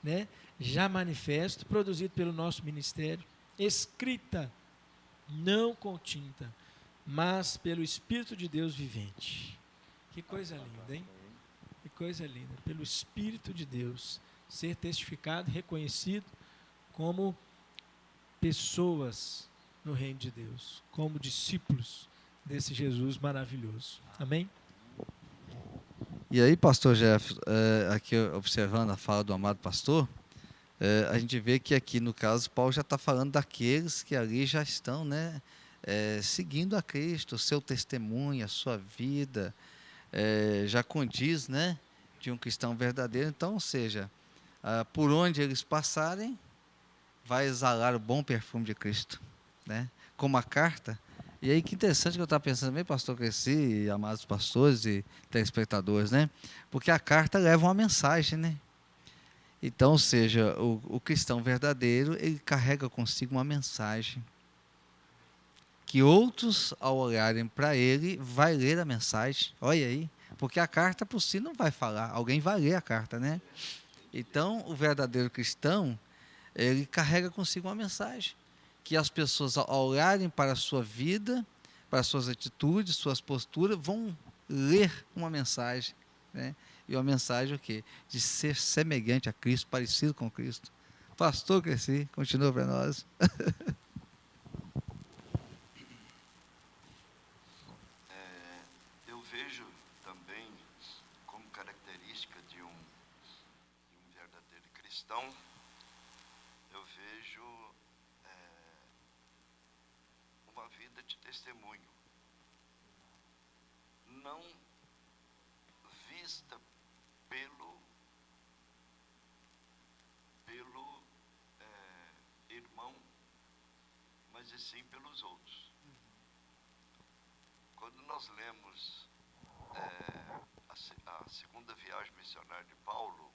né? Já manifesto, produzido pelo nosso ministério, escrita não com tinta, mas pelo Espírito de Deus vivente. Que coisa linda, hein? Que coisa linda. Pelo Espírito de Deus ser testificado, reconhecido como pessoas no reino de Deus, como discípulos desse Jesus maravilhoso. Amém? E aí, pastor Jeff, aqui observando a fala do amado pastor, a gente vê que aqui, no caso, Paulo já está falando daqueles que ali já estão, né, seguindo a Cristo, o seu testemunho, a sua vida, já condiz, né, de um cristão verdadeiro. Então, ou seja, por onde eles passarem, vai exalar o bom perfume de Cristo, né, como a carta. E aí, que interessante que eu estava pensando também, pastor Cresci, amados pastores e telespectadores, né? Porque a carta leva uma mensagem, né? Então, ou seja, o cristão verdadeiro, ele carrega consigo uma mensagem. Que outros, ao olharem para ele, vai ler a mensagem. Olha aí, porque a carta por si não vai falar, alguém vai ler a carta, né? Então, o verdadeiro cristão, ele carrega consigo uma mensagem. Que as pessoas, ao olharem para a sua vida, para as suas atitudes, suas posturas, vão ler uma mensagem, né? E uma mensagem o quê? De ser semelhante a Cristo, parecido com Cristo. Pastor Cresci, continua para nós. Eu vejo também como característica de um verdadeiro cristão, eu vejo uma vida de testemunho, não vista pelo irmão, mas e sim pelos outros. Quando nós lemos a segunda viagem missionária de Paulo,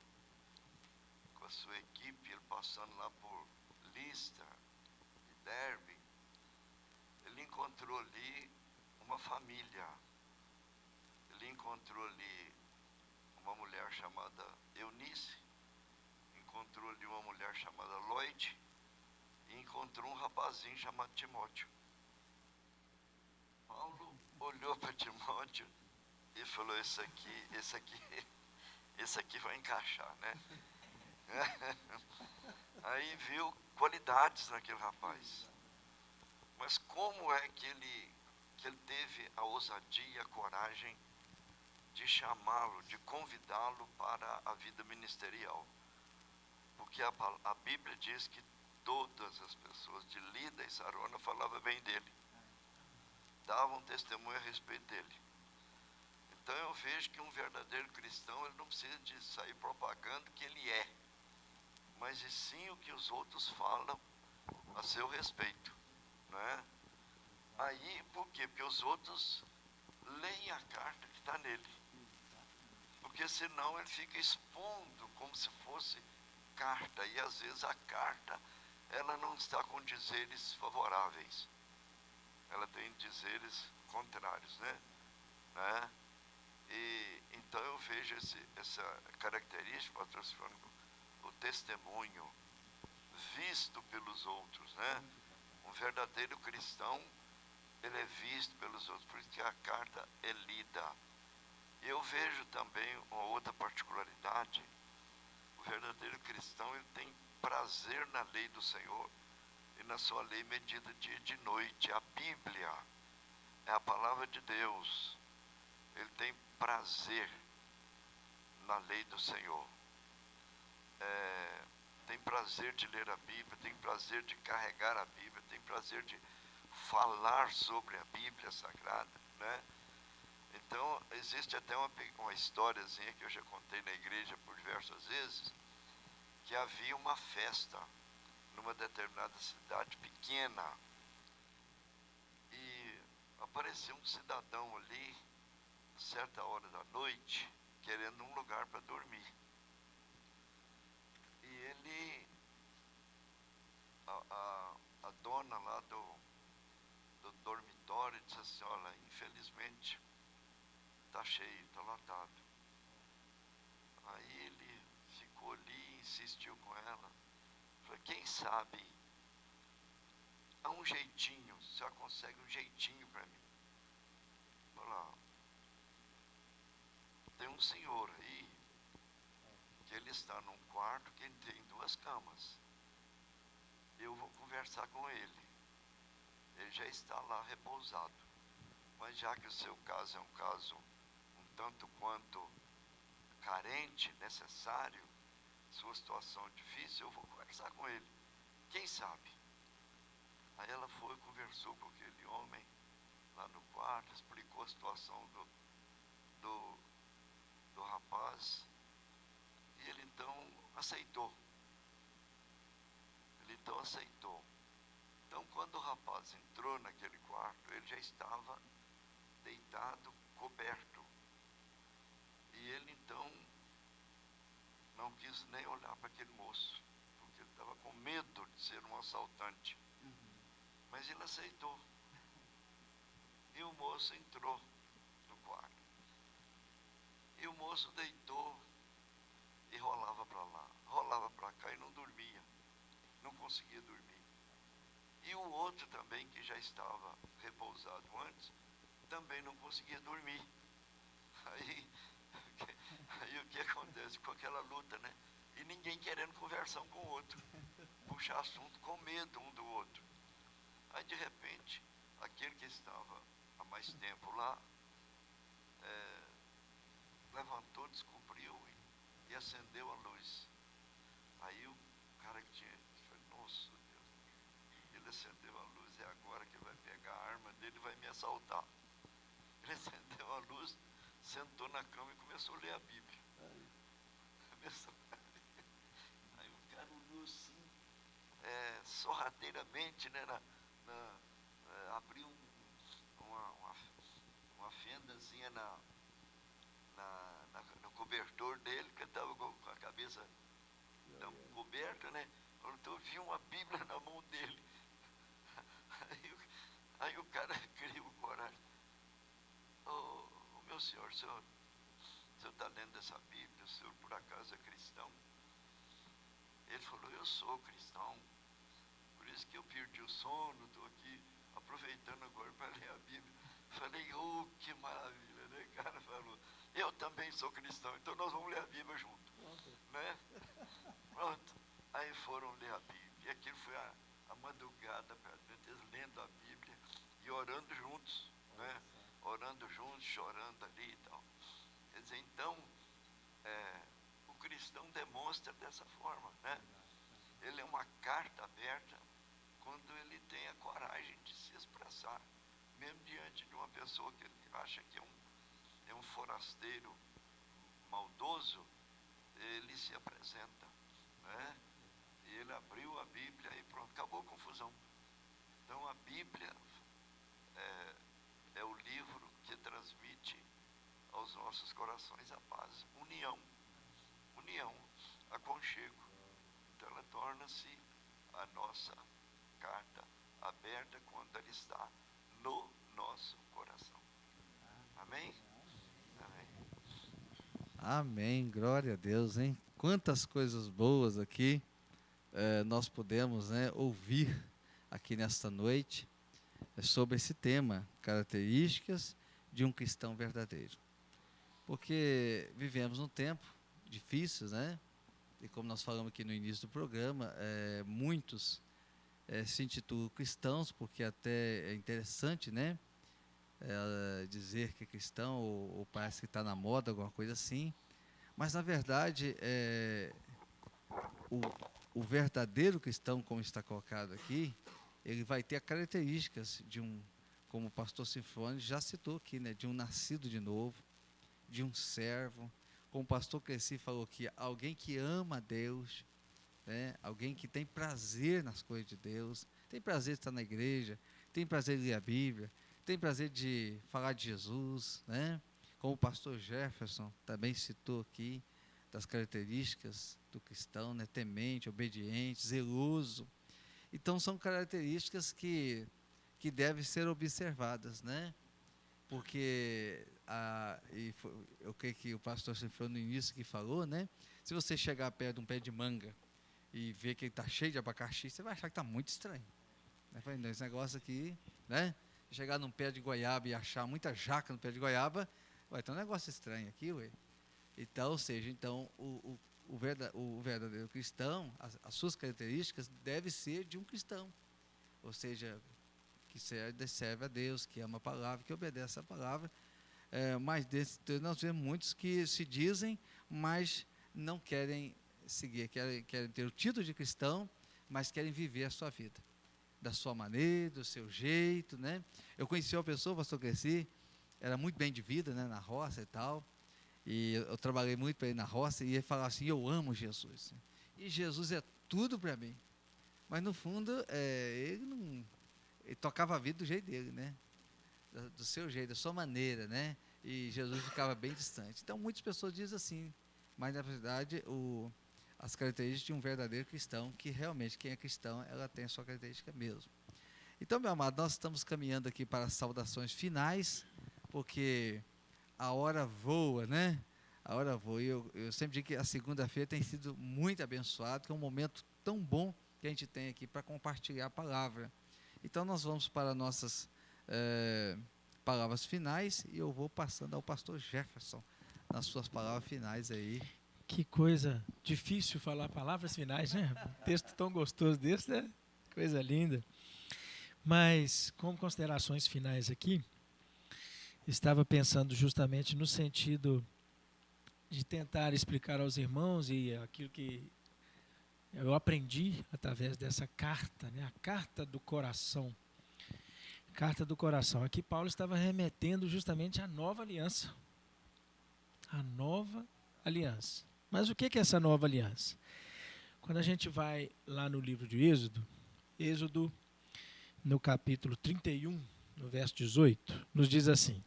com a sua equipe, ele passando lá por Listra e Derbe, ele encontrou ali uma família. Ele encontrou ali uma mulher chamada Eunice, encontrou ali uma mulher chamada Lloyd, e encontrou um rapazinho chamado Timóteo. Paulo olhou para Timóteo e falou: esse aqui vai encaixar, né? Aí viu qualidades naquele rapaz. Mas como é que ele teve a ousadia e a coragem de chamá-lo, de convidá-lo para a vida ministerial? Porque a Bíblia diz que todas as pessoas de Lida e Sarona falavam bem dele, davam testemunho a respeito dele. Então eu vejo que um verdadeiro cristão, ele não precisa de sair propagando que ele é, mas e sim o que os outros falam a seu respeito, né? Aí, por quê? Porque os outros leem a carta que está nele, porque senão ele fica expondo como se fosse carta, e às vezes a carta, ela não está com dizeres favoráveis, ela tem dizeres contrários, né? E então eu vejo essa característica, patrocinando o testemunho visto pelos outros, né? Um verdadeiro cristão, ele é visto pelos outros, por isso que a carta é lida. Eu vejo também uma outra particularidade: o verdadeiro cristão, ele tem prazer na lei do Senhor, e na sua lei medida dia e de noite. A Bíblia é a palavra de Deus. Ele tem prazer na lei do Senhor. Tem prazer de ler a Bíblia, tem prazer de carregar a Bíblia, tem prazer de falar sobre a Bíblia Sagrada, né? Então, existe até uma historiazinha que eu já contei na igreja por diversas vezes, que havia uma festa numa determinada cidade pequena, e apareceu um cidadão ali, certa hora da noite, querendo um lugar para dormir. E ele, a dona lá do dormitório disse assim: olha, infelizmente está cheio, está lotado. Aí ele ficou ali, insistiu com ela. Falei: quem sabe há um jeitinho, você já consegue um jeitinho para mim. Falei: tem um senhor aí, que ele está num quarto que tem 2 camas. Eu vou conversar com ele. Ele já está lá repousado. Mas já que o seu caso é um caso um tanto quanto carente, necessário, sua situação difícil, eu vou conversar com ele. Quem sabe? Aí ela foi e conversou com aquele homem lá no quarto, explicou a situação do rapaz, e ele então aceitou. Então, quando o rapaz entrou naquele quarto, ele já estava deitado, coberto. E ele então não quis nem olhar para aquele moço, porque ele estava com medo de ser um assaltante. Mas ele aceitou. E o moço entrou no quarto. E o moço deitou e rolava para lá, rolava para cá e não dormia. Não conseguia dormir. E o outro também, que já estava repousado antes, também não conseguia dormir. Aí, aí o que acontece com aquela luta, né? E ninguém querendo conversar um com o outro, puxar assunto com medo um do outro. Aí de repente, aquele que estava há mais tempo lá, levantou, descobriu e acendeu a luz. Aí o cara que tinha, falou, nossa Deus, ele acendeu a luz, é agora que ele vai pegar a arma dele e vai me assaltar. Ele acendeu a luz, sentou na cama e começou a ler a Bíblia. Aí o cara olhou assim, sorrateiramente, né, abriu uma fendazinha no cobertor dele, que estava com a cabeça tão coberta, né? Então eu vi uma Bíblia na mão dele. Aí o cara criou coragem. Meu senhor, o senhor está lendo essa Bíblia, o senhor por acaso é cristão? Ele falou, eu sou cristão, por isso que eu perdi o sono, estou aqui aproveitando agora para ler a Bíblia. Falei, que maravilha, né? O cara falou, eu também sou cristão, então nós vamos ler a Bíblia junto. Né? Pronto. Aí foram ler a Bíblia. E aquilo foi a madrugada, eles lendo a Bíblia e orando juntos, né? Orando juntos, chorando ali e tal. Quer dizer, então, o cristão demonstra dessa forma, né? Ele é uma carta aberta quando ele tem a coragem de se expressar, mesmo diante de uma pessoa que ele acha que é um forasteiro maldoso, ele se apresenta, né? E ele abriu a Bíblia e pronto, acabou a confusão. Então a Bíblia é o livro que transmite aos nossos corações a paz, união, aconchego. Então ela torna-se a nossa carta aberta quando ela está no nosso coração. Amém? Amém. Amém, glória a Deus, hein? Quantas coisas boas aqui nós podemos, né, ouvir aqui nesta noite sobre esse tema, características de um cristão verdadeiro. Porque vivemos num tempo difícil, né? E como nós falamos aqui no início do programa, muitos se intitulam cristãos, porque até é interessante, né? Dizer que é cristão, ou parece que está na moda, alguma coisa assim. Mas, na verdade, o verdadeiro cristão, como está colocado aqui, ele vai ter características de como o pastor Sinfônio já citou aqui, né? De um nascido de novo, de um servo. Como o pastor Cresci falou aqui, alguém que ama a Deus, né? Alguém que tem prazer nas coisas de Deus, tem prazer de estar na igreja, tem prazer de ler a Bíblia, tem prazer de falar de Jesus, né? Como o pastor Jefferson também citou aqui, das características do cristão, né? Temente, obediente, zeloso. Então são características que devem ser observadas, né? Porque eu creio que o pastor Sinfônio no início que falou, né? Se você chegar perto de um pé de manga e ver que ele está cheio de abacaxi, você vai achar que está muito estranho. Né? Esse negócio aqui, né? Chegar num pé de goiaba e achar muita jaca no pé de goiaba, vai ter um negócio estranho aqui, ué. Então, ou seja, o verdadeiro cristão, as suas características devem ser de um cristão. Ou seja, que serve a Deus, que ama a palavra, que obedece a palavra. Mas nós vemos muitos que se dizem, mas não querem seguir, querem ter o título de cristão, mas querem viver a sua vida, da sua maneira, do seu jeito, né? Eu conheci uma pessoa, pastor Cresci, era muito bem de vida, né, na roça e tal, e eu trabalhei muito para ele na roça, e ele falava assim, eu amo Jesus, e Jesus é tudo para mim, mas no fundo, ele tocava a vida do jeito dele, né? Do seu jeito, da sua maneira, né? E Jesus ficava bem distante. Então, muitas pessoas dizem assim, mas na verdade, as características de um verdadeiro cristão, que realmente quem é cristão, ela tem a sua característica mesmo. Então, meu amado, nós estamos caminhando aqui para as saudações finais, porque a hora voa, né? A hora voa. E eu sempre digo que a segunda-feira tem sido muito abençoado, que é um momento tão bom que a gente tem aqui para compartilhar a palavra. Então, nós vamos para nossas palavras finais e eu vou passando ao pastor Jefferson nas suas palavras finais aí. Que coisa difícil falar palavras finais, né? Um texto tão gostoso desse, né? Coisa linda. Mas, como considerações finais aqui, estava pensando justamente no sentido de tentar explicar aos irmãos e aquilo que eu aprendi através dessa carta, né? A carta do coração. Carta do coração. Aqui Paulo estava remetendo justamente à nova aliança. A nova aliança. Mas o que é essa nova aliança? Quando a gente vai lá no livro de Êxodo, Êxodo no capítulo 31, no verso 18, nos diz assim: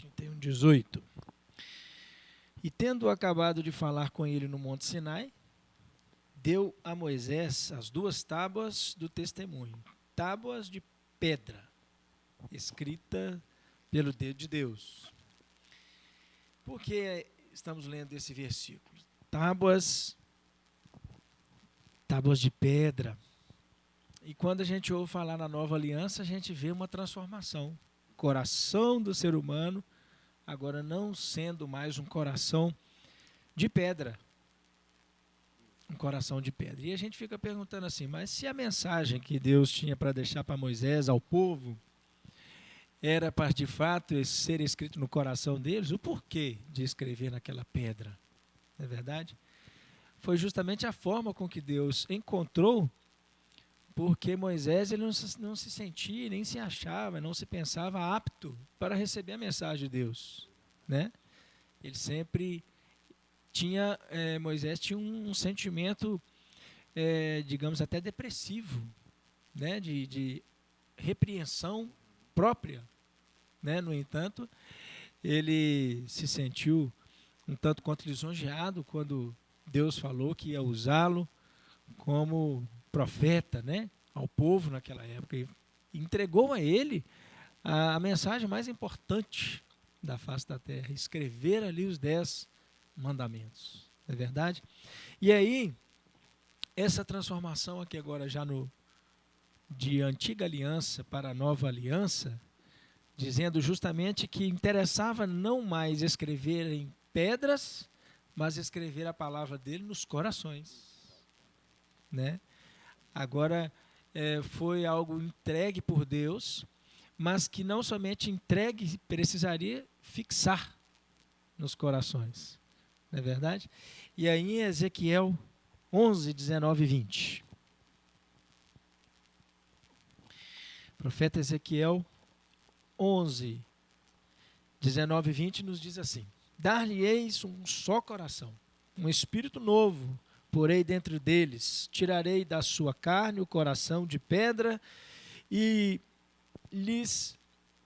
31:18. E tendo acabado de falar com ele no Monte Sinai, deu a Moisés as 2 tábuas do testemunho, tábuas de pedra, escrita pelo dedo de Deus. Por que estamos lendo esse versículo? Tábuas de pedra. E quando a gente ouve falar na nova aliança, a gente vê uma transformação. O coração do ser humano agora não sendo mais um coração de pedra. Um coração de pedra. E a gente fica perguntando assim, mas se a mensagem que Deus tinha para deixar para Moisés, ao povo, era para de fato ser escrito no coração deles, o porquê de escrever naquela pedra? Não é verdade? Foi justamente a forma com que Deus encontrou, porque Moisés ele não se sentia, nem se achava, não se pensava apto para receber a mensagem de Deus, né? Ele sempre tinha, Moisés tinha um sentimento, digamos, até depressivo, né? De repreensão própria, né? No entanto, ele se sentiu um tanto quanto lisonjeado quando Deus falou que ia usá-lo como profeta, né, ao povo naquela época, e entregou a ele a mensagem mais importante da face da terra, escrever ali os 10 mandamentos, não é verdade? E aí, essa transformação aqui agora já de antiga aliança para a nova aliança, dizendo justamente que interessava não mais escrever em pedras, mas escrever a palavra dele nos corações, né? Agora foi algo entregue por Deus, mas que não somente entregue, precisaria fixar nos corações, não é verdade? E aí em Ezequiel 11, 19 e 20. Profeta Ezequiel 11, 19 e 20 nos diz assim: dar-lhe-eis um só coração, um espírito novo, porei dentro deles, tirarei da sua carne o coração de pedra e lhes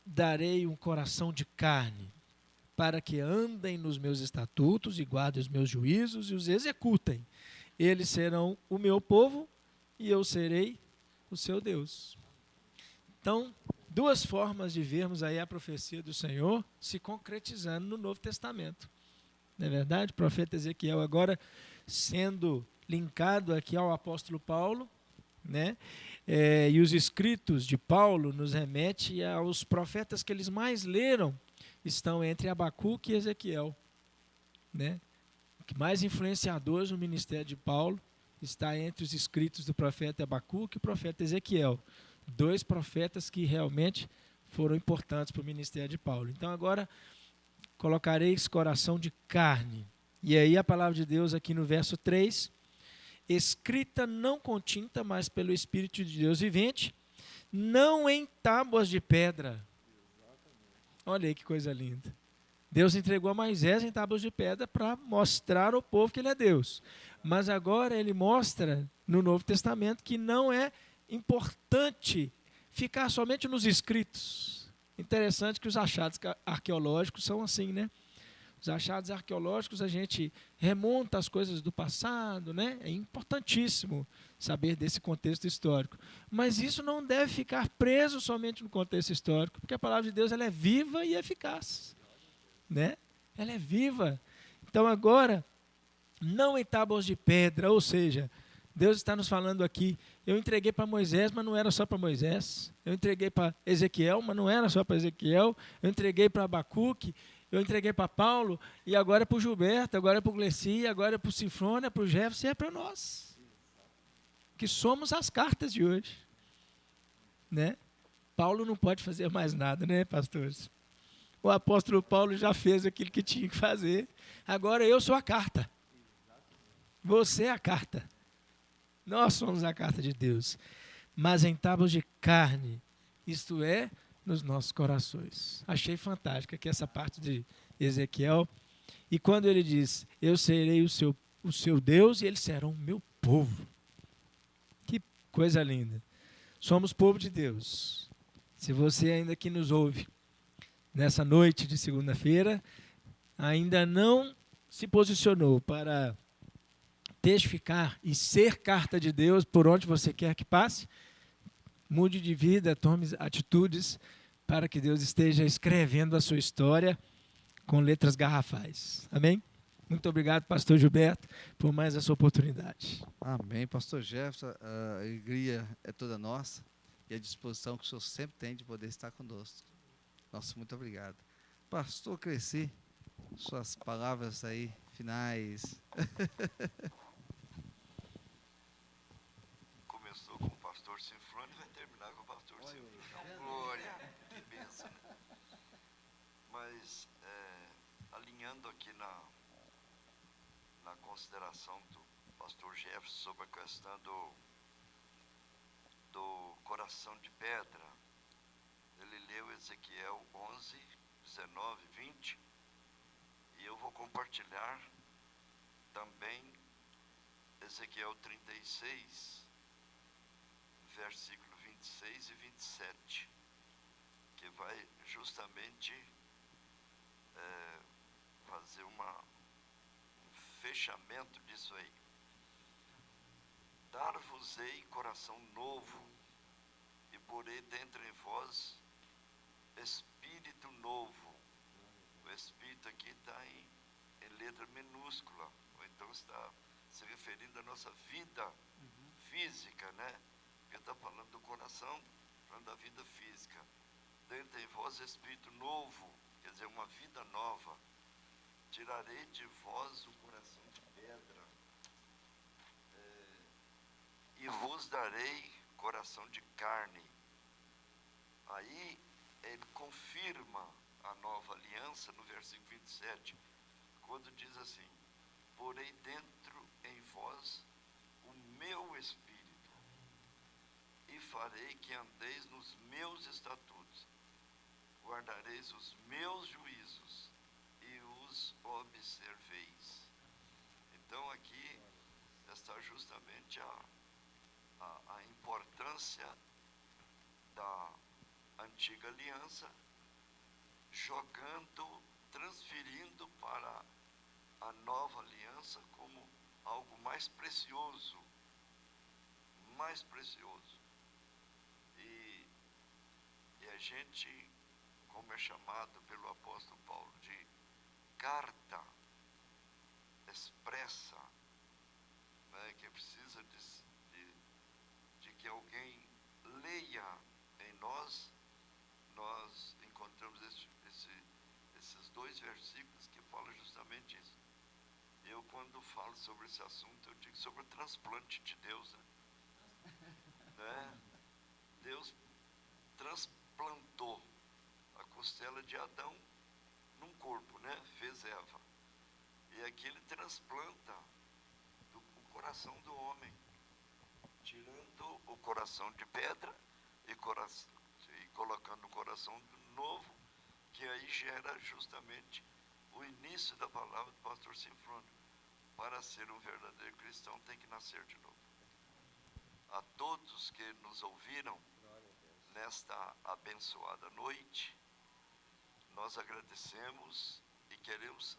darei um coração de carne, para que andem nos meus estatutos e guardem os meus juízos e os executem. Eles serão o meu povo e eu serei o seu Deus. Então, 2 formas de vermos aí a profecia do Senhor se concretizando no Novo Testamento. Não é verdade? O profeta Ezequiel agora sendo linkado aqui ao apóstolo Paulo, né? E os escritos de Paulo nos remete aos profetas que eles mais leram, estão entre Abacuque e Ezequiel, né? O que mais influenciadores no ministério de Paulo está entre os escritos do profeta Abacuque e o profeta Ezequiel. 2 profetas que realmente foram importantes para o ministério de Paulo. Então agora colocareis coração de carne. E aí a palavra de Deus aqui no verso 3, escrita não com tinta, mas pelo Espírito de Deus vivente, não em tábuas de pedra. Olha aí que coisa linda. Deus entregou a Moisés em tábuas de pedra para mostrar ao povo que ele é Deus. Mas agora ele mostra no Novo Testamento que não é importante ficar somente nos escritos. Interessante que os achados arqueológicos são assim, né? Os achados arqueológicos, a gente remonta as coisas do passado, né? É importantíssimo saber desse contexto histórico. Mas isso não deve ficar preso somente no contexto histórico, porque a palavra de Deus ela é viva e eficaz, né? Ela é viva. Então agora, não em tábuas de pedra, ou seja, Deus está nos falando aqui. Eu entreguei para Moisés, mas não era só para Moisés. Eu entreguei para Ezequiel, mas não era só para Ezequiel. Eu entreguei para Abacuque, eu entreguei para Paulo, e agora é para o Gilberto, agora é para o Gleci, agora é para o Cifrone, é para o Jefferson, e é para nós. Que somos as cartas de hoje. Né? Paulo não pode fazer mais nada, né, pastores? O apóstolo Paulo já fez aquilo que tinha que fazer. Agora eu sou a carta. Você é a carta. Nós somos a carta de Deus. Mas em tábuas de carne, isto é, nos nossos corações. Achei fantástica aqui essa parte de Ezequiel. E quando ele diz, eu serei o seu Deus e eles serão o meu povo. Que coisa linda. Somos povo de Deus. Se você ainda que nos ouve nessa noite de segunda-feira, ainda não se posicionou para testificar e ser carta de Deus por onde você quer que passe, mude de vida, tome atitudes para que Deus esteja escrevendo a sua história com letras garrafais. Amém? Muito obrigado, pastor Gilberto, por mais essa oportunidade. Amém. Pastor Jefferson, a alegria é toda nossa e a disposição que o senhor sempre tem de poder estar conosco. Nossa, muito obrigado. Pastor Cresci, suas palavras aí finais. Começou com o pastor Cifrone e vai terminar com o pastor Cifrone. Glória, que bênção. Né? Mas, alinhando aqui na consideração do pastor Jefferson sobre a questão do coração de pedra, ele leu Ezequiel 11, 19, 20, e eu vou compartilhar também Ezequiel 36, versículo 26 e 27, que vai justamente fazer um fechamento disso aí. Dar-vos-ei coração novo, e porei dentro em vós espírito novo. O espírito aqui está em letra minúscula, ou então está se referindo à nossa vida física, né? Porque está falando do coração, falando da vida física. Dentro em vós espírito novo, quer dizer, uma vida nova. Tirarei de vós o coração de pedra, e vos darei coração de carne. Aí ele confirma a nova aliança no versículo 27, quando diz assim: porei dentro em vós o meu espírito, e farei que andeis nos meus estatutos, guardareis os meus juízos e os observeis. Então aqui está justamente a importância da antiga aliança, transferindo para a nova aliança como algo mais precioso, e a gente, como é chamado pelo apóstolo Paulo, de carta expressa, né, que precisa de que alguém leia em nós. Nós encontramos esses dois versículos que falam justamente isso. Eu, quando falo sobre esse assunto, eu digo sobre o transplante de Deus, né? Deus transplantou a costela de Adão num corpo, né? Fez Eva. E aqui ele transplanta o coração do homem, tirando o coração de pedra e colocando o coração novo, que aí gera justamente o início da palavra do pastor Cifrone. Para ser um verdadeiro cristão tem que nascer de novo. A todos que nos ouviram nesta abençoada noite, nós agradecemos e queremos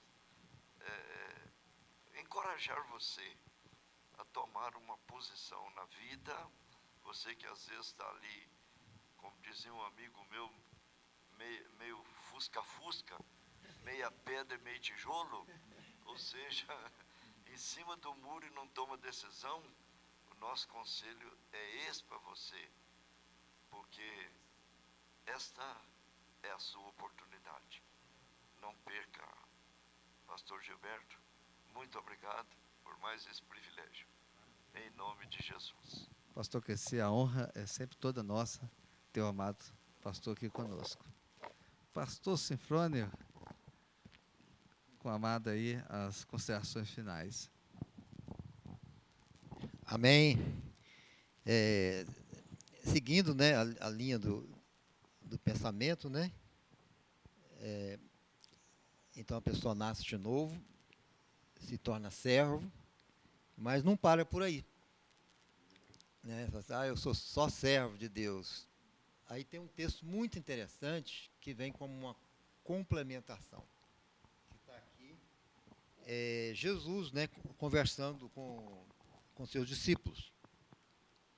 encorajar você a tomar uma posição na vida. Você que às vezes está ali, como dizia um amigo meu, meio fusca-fusca, meia pedra e meio tijolo, ou seja, em cima do muro e não toma decisão. O nosso conselho é esse para você, porque esta é a sua oportunidade. Não perca. Pastor Gilberto, muito obrigado por mais esse privilégio. Em nome de Jesus. Pastor Cresci, a honra é sempre toda nossa ter o amado pastor aqui conosco. Pastor Sinfrônio, com a amada aí, as considerações finais. Amém. Seguindo, né, a linha do pensamento, né? Então a pessoa nasce de novo, se torna servo, mas não para por aí. Né? Eu sou só servo de Deus. Aí tem um texto muito interessante que vem como uma complementação. Que está aqui. Jesus, né, conversando com seus discípulos.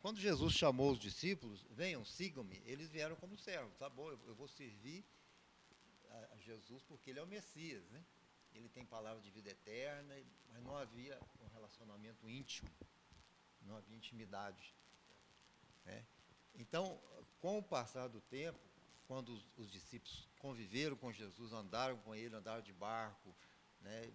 Quando Jesus chamou os discípulos, venham, sigam-me, eles vieram como servos. Tá bom, eu vou servir a Jesus porque ele é o Messias, né? Ele tem palavra de vida eterna, mas não havia um relacionamento íntimo, não havia intimidade. Né? Então, com o passar do tempo, quando os discípulos conviveram com Jesus, andaram com ele, andaram de barco, né,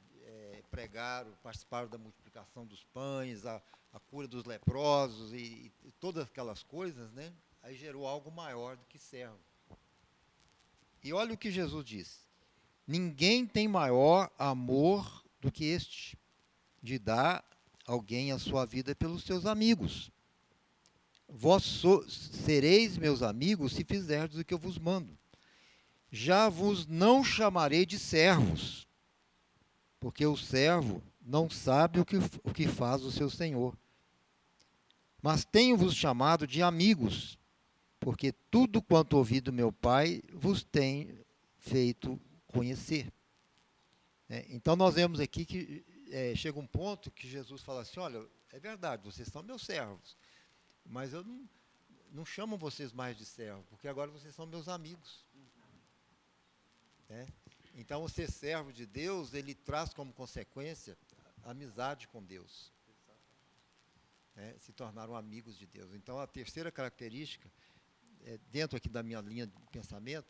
pregaram, participaram da multiplicação dos pães, a cura dos leprosos e todas aquelas coisas, né, aí gerou algo maior do que servo. E olha o que Jesus disse: ninguém tem maior amor do que este, de dar alguém a sua vida pelos seus amigos. Vós sereis meus amigos se fizerdes o que eu vos mando. Já vos não chamarei de servos, porque o servo não sabe o que faz o seu senhor. Mas tenho-vos chamado de amigos, porque tudo quanto ouvi do meu Pai vos tem feito conhecer. Então nós vemos aqui que chega um ponto que Jesus fala assim: olha, é verdade, vocês são meus servos, mas eu não chamo vocês mais de servo, porque agora vocês são meus amigos. Então, o ser servo de Deus, ele traz como consequência a amizade com Deus. Se tornaram amigos de Deus. Então, a terceira característica, dentro aqui da minha linha de pensamento,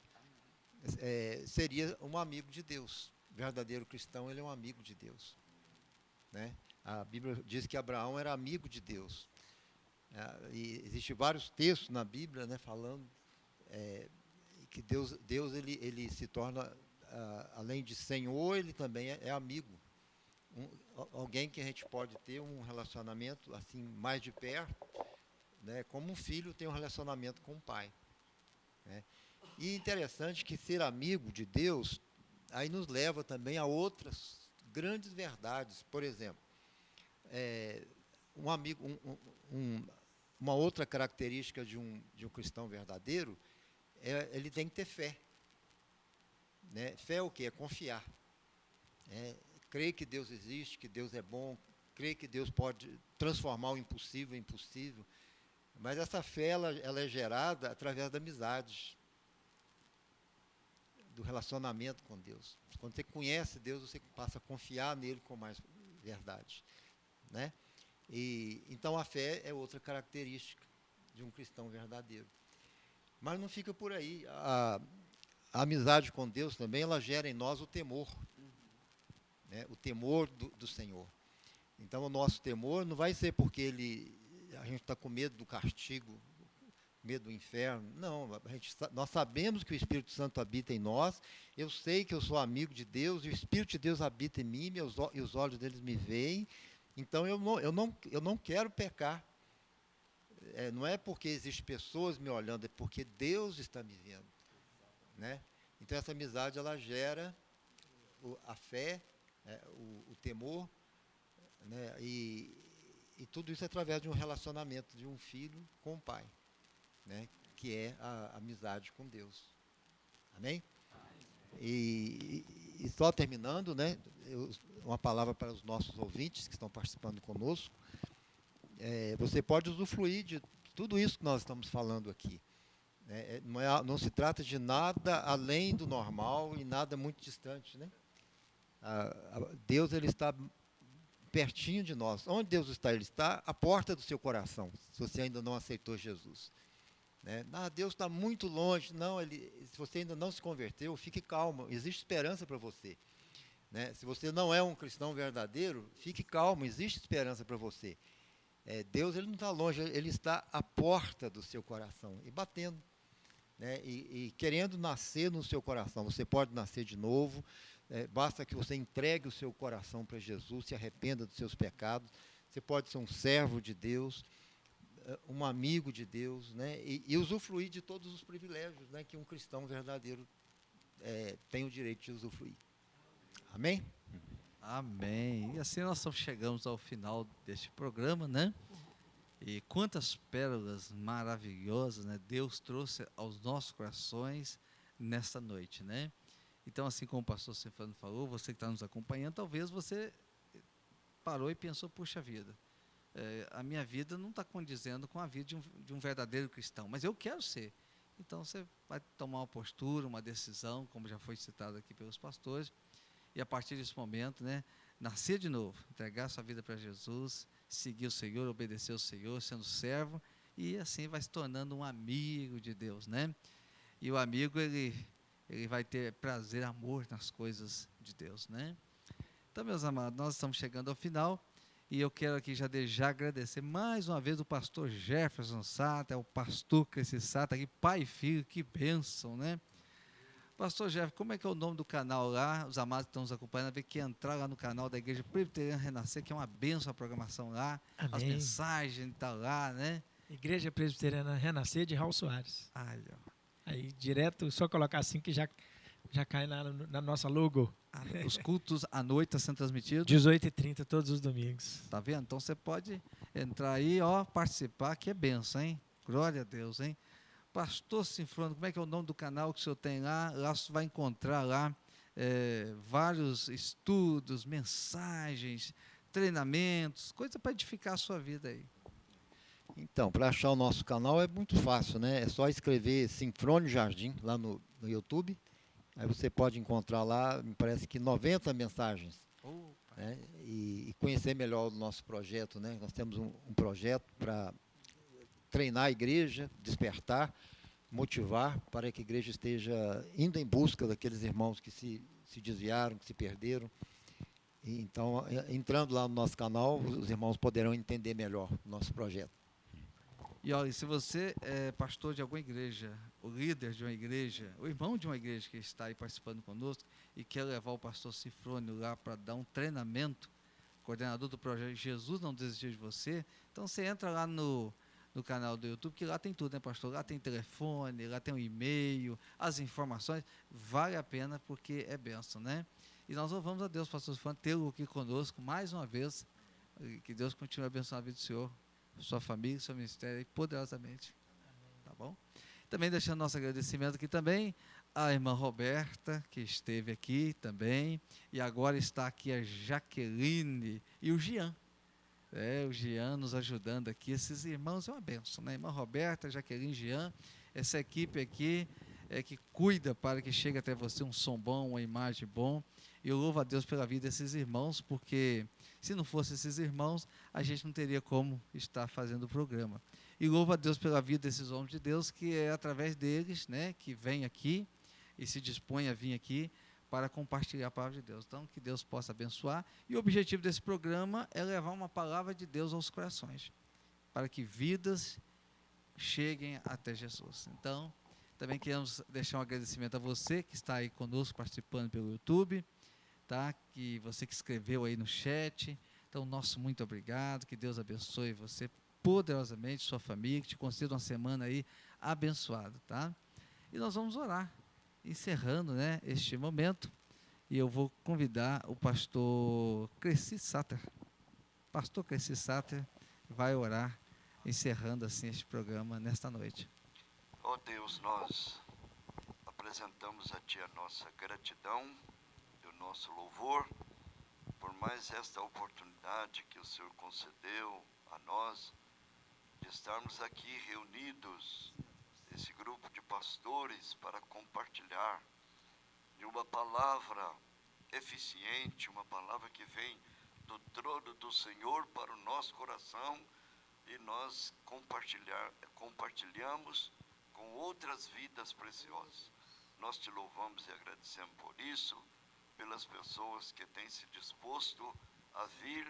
seria um amigo de Deus. O verdadeiro cristão, ele é um amigo de Deus. A Bíblia diz que Abraão era amigo de Deus. E existem vários textos na Bíblia, né, falando que Deus ele se torna, além de Senhor, ele também é amigo. Alguém que a gente pode ter um relacionamento assim mais de perto, né, como um filho tem um relacionamento com o pai. E interessante que ser amigo de Deus aí nos leva também a outras grandes verdades. Por exemplo, uma outra característica de um cristão verdadeiro ele tem que ter fé. Fé é o quê? É confiar. Crer que Deus existe, que Deus é bom, crer que Deus pode transformar o impossível em possível. Mas essa fé ela é gerada através da amizade, do relacionamento com Deus. Quando você conhece Deus, você passa a confiar nele com mais verdade. Então a fé é outra característica de um cristão verdadeiro. Mas não fica por aí. A amizade com Deus também, ela gera em nós o temor. O temor do Senhor. Então o nosso temor não vai ser porque a gente está com medo do castigo, medo do inferno. Não, nós sabemos que o Espírito Santo habita em nós. Eu sei que eu sou amigo de Deus e o Espírito de Deus habita em mim e os olhos deles me veem. Então eu não quero pecar. Não é porque existem pessoas me olhando, é porque Deus está me vendo. Então essa amizade ela gera a fé, o temor, e tudo isso é através de um relacionamento de um filho com o pai, que é a amizade com Deus. Amém? E só terminando, uma palavra para os nossos ouvintes que estão participando conosco. Você pode usufruir de tudo isso que nós estamos falando aqui. Não se trata de nada além do normal e nada muito distante. Deus ele está pertinho de nós. Onde Deus está? Ele está à porta do seu coração, se você ainda não aceitou Jesus. Né? Deus está muito longe. Não, se você ainda não se converteu, fique calmo, existe esperança para você. Né? Se você não é um cristão verdadeiro, fique calmo, existe esperança para você. Deus, ele não está longe, ele está à porta do seu coração e batendo, né? E querendo nascer no seu coração. Você pode nascer de novo, basta que você entregue o seu coração para Jesus, se arrependa dos seus pecados. Você pode ser um servo de Deus, um amigo de Deus, né? E usufruir de todos os privilégios, né, que um cristão verdadeiro tem o direito de usufruir. Amém? Amém. E assim nós chegamos ao final deste programa, né? E quantas pérolas maravilhosas, né, Deus trouxe aos nossos corações nesta noite, né? Então, assim como o pastor Stefano falou, você que está nos acompanhando, talvez você parou e pensou, puxa vida, a minha vida não está condizendo com a vida de um verdadeiro cristão, mas eu quero ser. Então, você vai tomar uma postura, uma decisão, como já foi citado aqui pelos pastores, e a partir desse momento, né, nascer de novo, entregar sua vida para Jesus, seguir o Senhor, obedecer ao Senhor, sendo servo, e assim vai se tornando um amigo de Deus, né? E o amigo, ele vai ter prazer, amor nas coisas de Deus, né? Então, meus amados, nós estamos chegando ao final, e eu quero aqui já agradecer mais uma vez o pastor Jefferson Sata, o pastor Cresci Sata, aqui, pai e filho, que bênção, né? Pastor Jeff, como é que é o nome do canal lá? Os amados que estão nos acompanhando, ver que entrar lá no canal da Igreja Presbiteriana Renascer, que é uma bênção a programação lá, Amém. as mensagens tá lá, né? Igreja Presbiteriana Renascer de Raul Soares. Ai, Aí, direto, só colocar assim que já cai na nossa logo. os cultos à noite estão sendo transmitidos. 18h30 todos os domingos. Tá vendo? Então você pode entrar aí, ó, participar, que é bênção, hein? Glória a Deus, hein? Pastor Sinfrônico, como é que é o nome do canal que o senhor tem lá? Lá você vai encontrar lá vários estudos, mensagens, treinamentos, coisa para edificar a sua vida aí. Então, para achar o nosso canal é muito fácil, né? É só escrever Sinfrônio Jardim lá no YouTube. Aí você pode encontrar lá, me parece que 90 mensagens. Né? E conhecer melhor o nosso projeto, né? Nós temos um projeto para treinar a igreja, despertar, motivar para que a igreja esteja indo em busca daqueles irmãos que se desviaram, que se perderam. E, então, entrando lá no nosso canal, os irmãos poderão entender melhor o nosso projeto. E olha, se você é pastor de alguma igreja, o líder de uma igreja, o irmão de uma igreja que está aí participando conosco e quer levar o pastor Sinfrônio lá para dar um treinamento, coordenador do projeto Jesus Não Desistiu de Você, então você entra lá no canal do YouTube, que lá tem tudo, né, pastor? Lá tem telefone, lá tem um e-mail, as informações, vale a pena porque é bênção, né? E nós louvamos a Deus, pastor Sinfrônio, tê-lo aqui conosco mais uma vez, que Deus continue abençoando a vida do senhor, sua família, seu ministério, poderosamente. Tá bom? Também deixando nosso agradecimento aqui também à irmã Roberta, que esteve aqui também, e agora está aqui a Jaqueline e o Jean. O Jean nos ajudando aqui, esses irmãos é uma bênção, né? Irmã Roberta, Jaqueline, Jean, essa equipe aqui que cuida para que chegue até você um som bom, uma imagem bom. E eu louvo a Deus pela vida desses irmãos, porque se não fossem esses irmãos, a gente não teria como estar fazendo o programa. E louvo a Deus pela vida desses homens de Deus, que é através deles, né, que vem aqui e se dispõe a vir aqui para compartilhar a palavra de Deus. Então, que Deus possa abençoar. E o objetivo desse programa é levar uma palavra de Deus aos corações, para que vidas cheguem até Jesus. Então, também queremos deixar um agradecimento a você que está aí conosco participando pelo YouTube, tá? Que você que escreveu aí no chat. Então, nosso muito obrigado. Que Deus abençoe você poderosamente, sua família, que te conceda uma semana aí abençoada, tá? E nós vamos orar, encerrando, né, este momento, e eu vou convidar o pastor Cresci Sater. Pastor Cresci Sater vai orar, encerrando assim este programa nesta noite. Ó Deus, nós apresentamos a Ti a nossa gratidão e o nosso louvor por mais esta oportunidade que o Senhor concedeu a nós de estarmos aqui reunidos, esse grupo de pastores, para compartilhar de uma palavra eficiente, uma palavra que vem do trono do Senhor para o nosso coração e nós compartilhamos com outras vidas preciosas. Nós te louvamos e agradecemos por isso, pelas pessoas que têm se disposto a vir,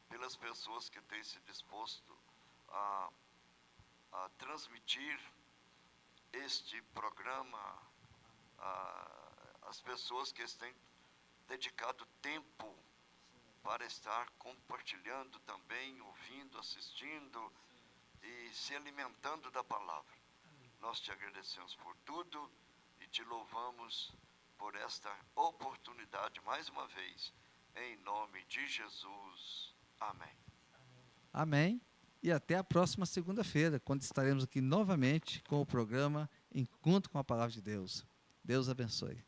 pelas pessoas que têm se disposto a transmitir este programa, as pessoas que têm dedicado tempo para estar compartilhando também, ouvindo, assistindo e se alimentando da palavra. Nós te agradecemos por tudo e te louvamos por esta oportunidade mais uma vez, em nome de Jesus. Amém. Amém. E até a próxima segunda-feira, quando estaremos aqui novamente com o programa Encontro com a Palavra de Deus. Deus abençoe.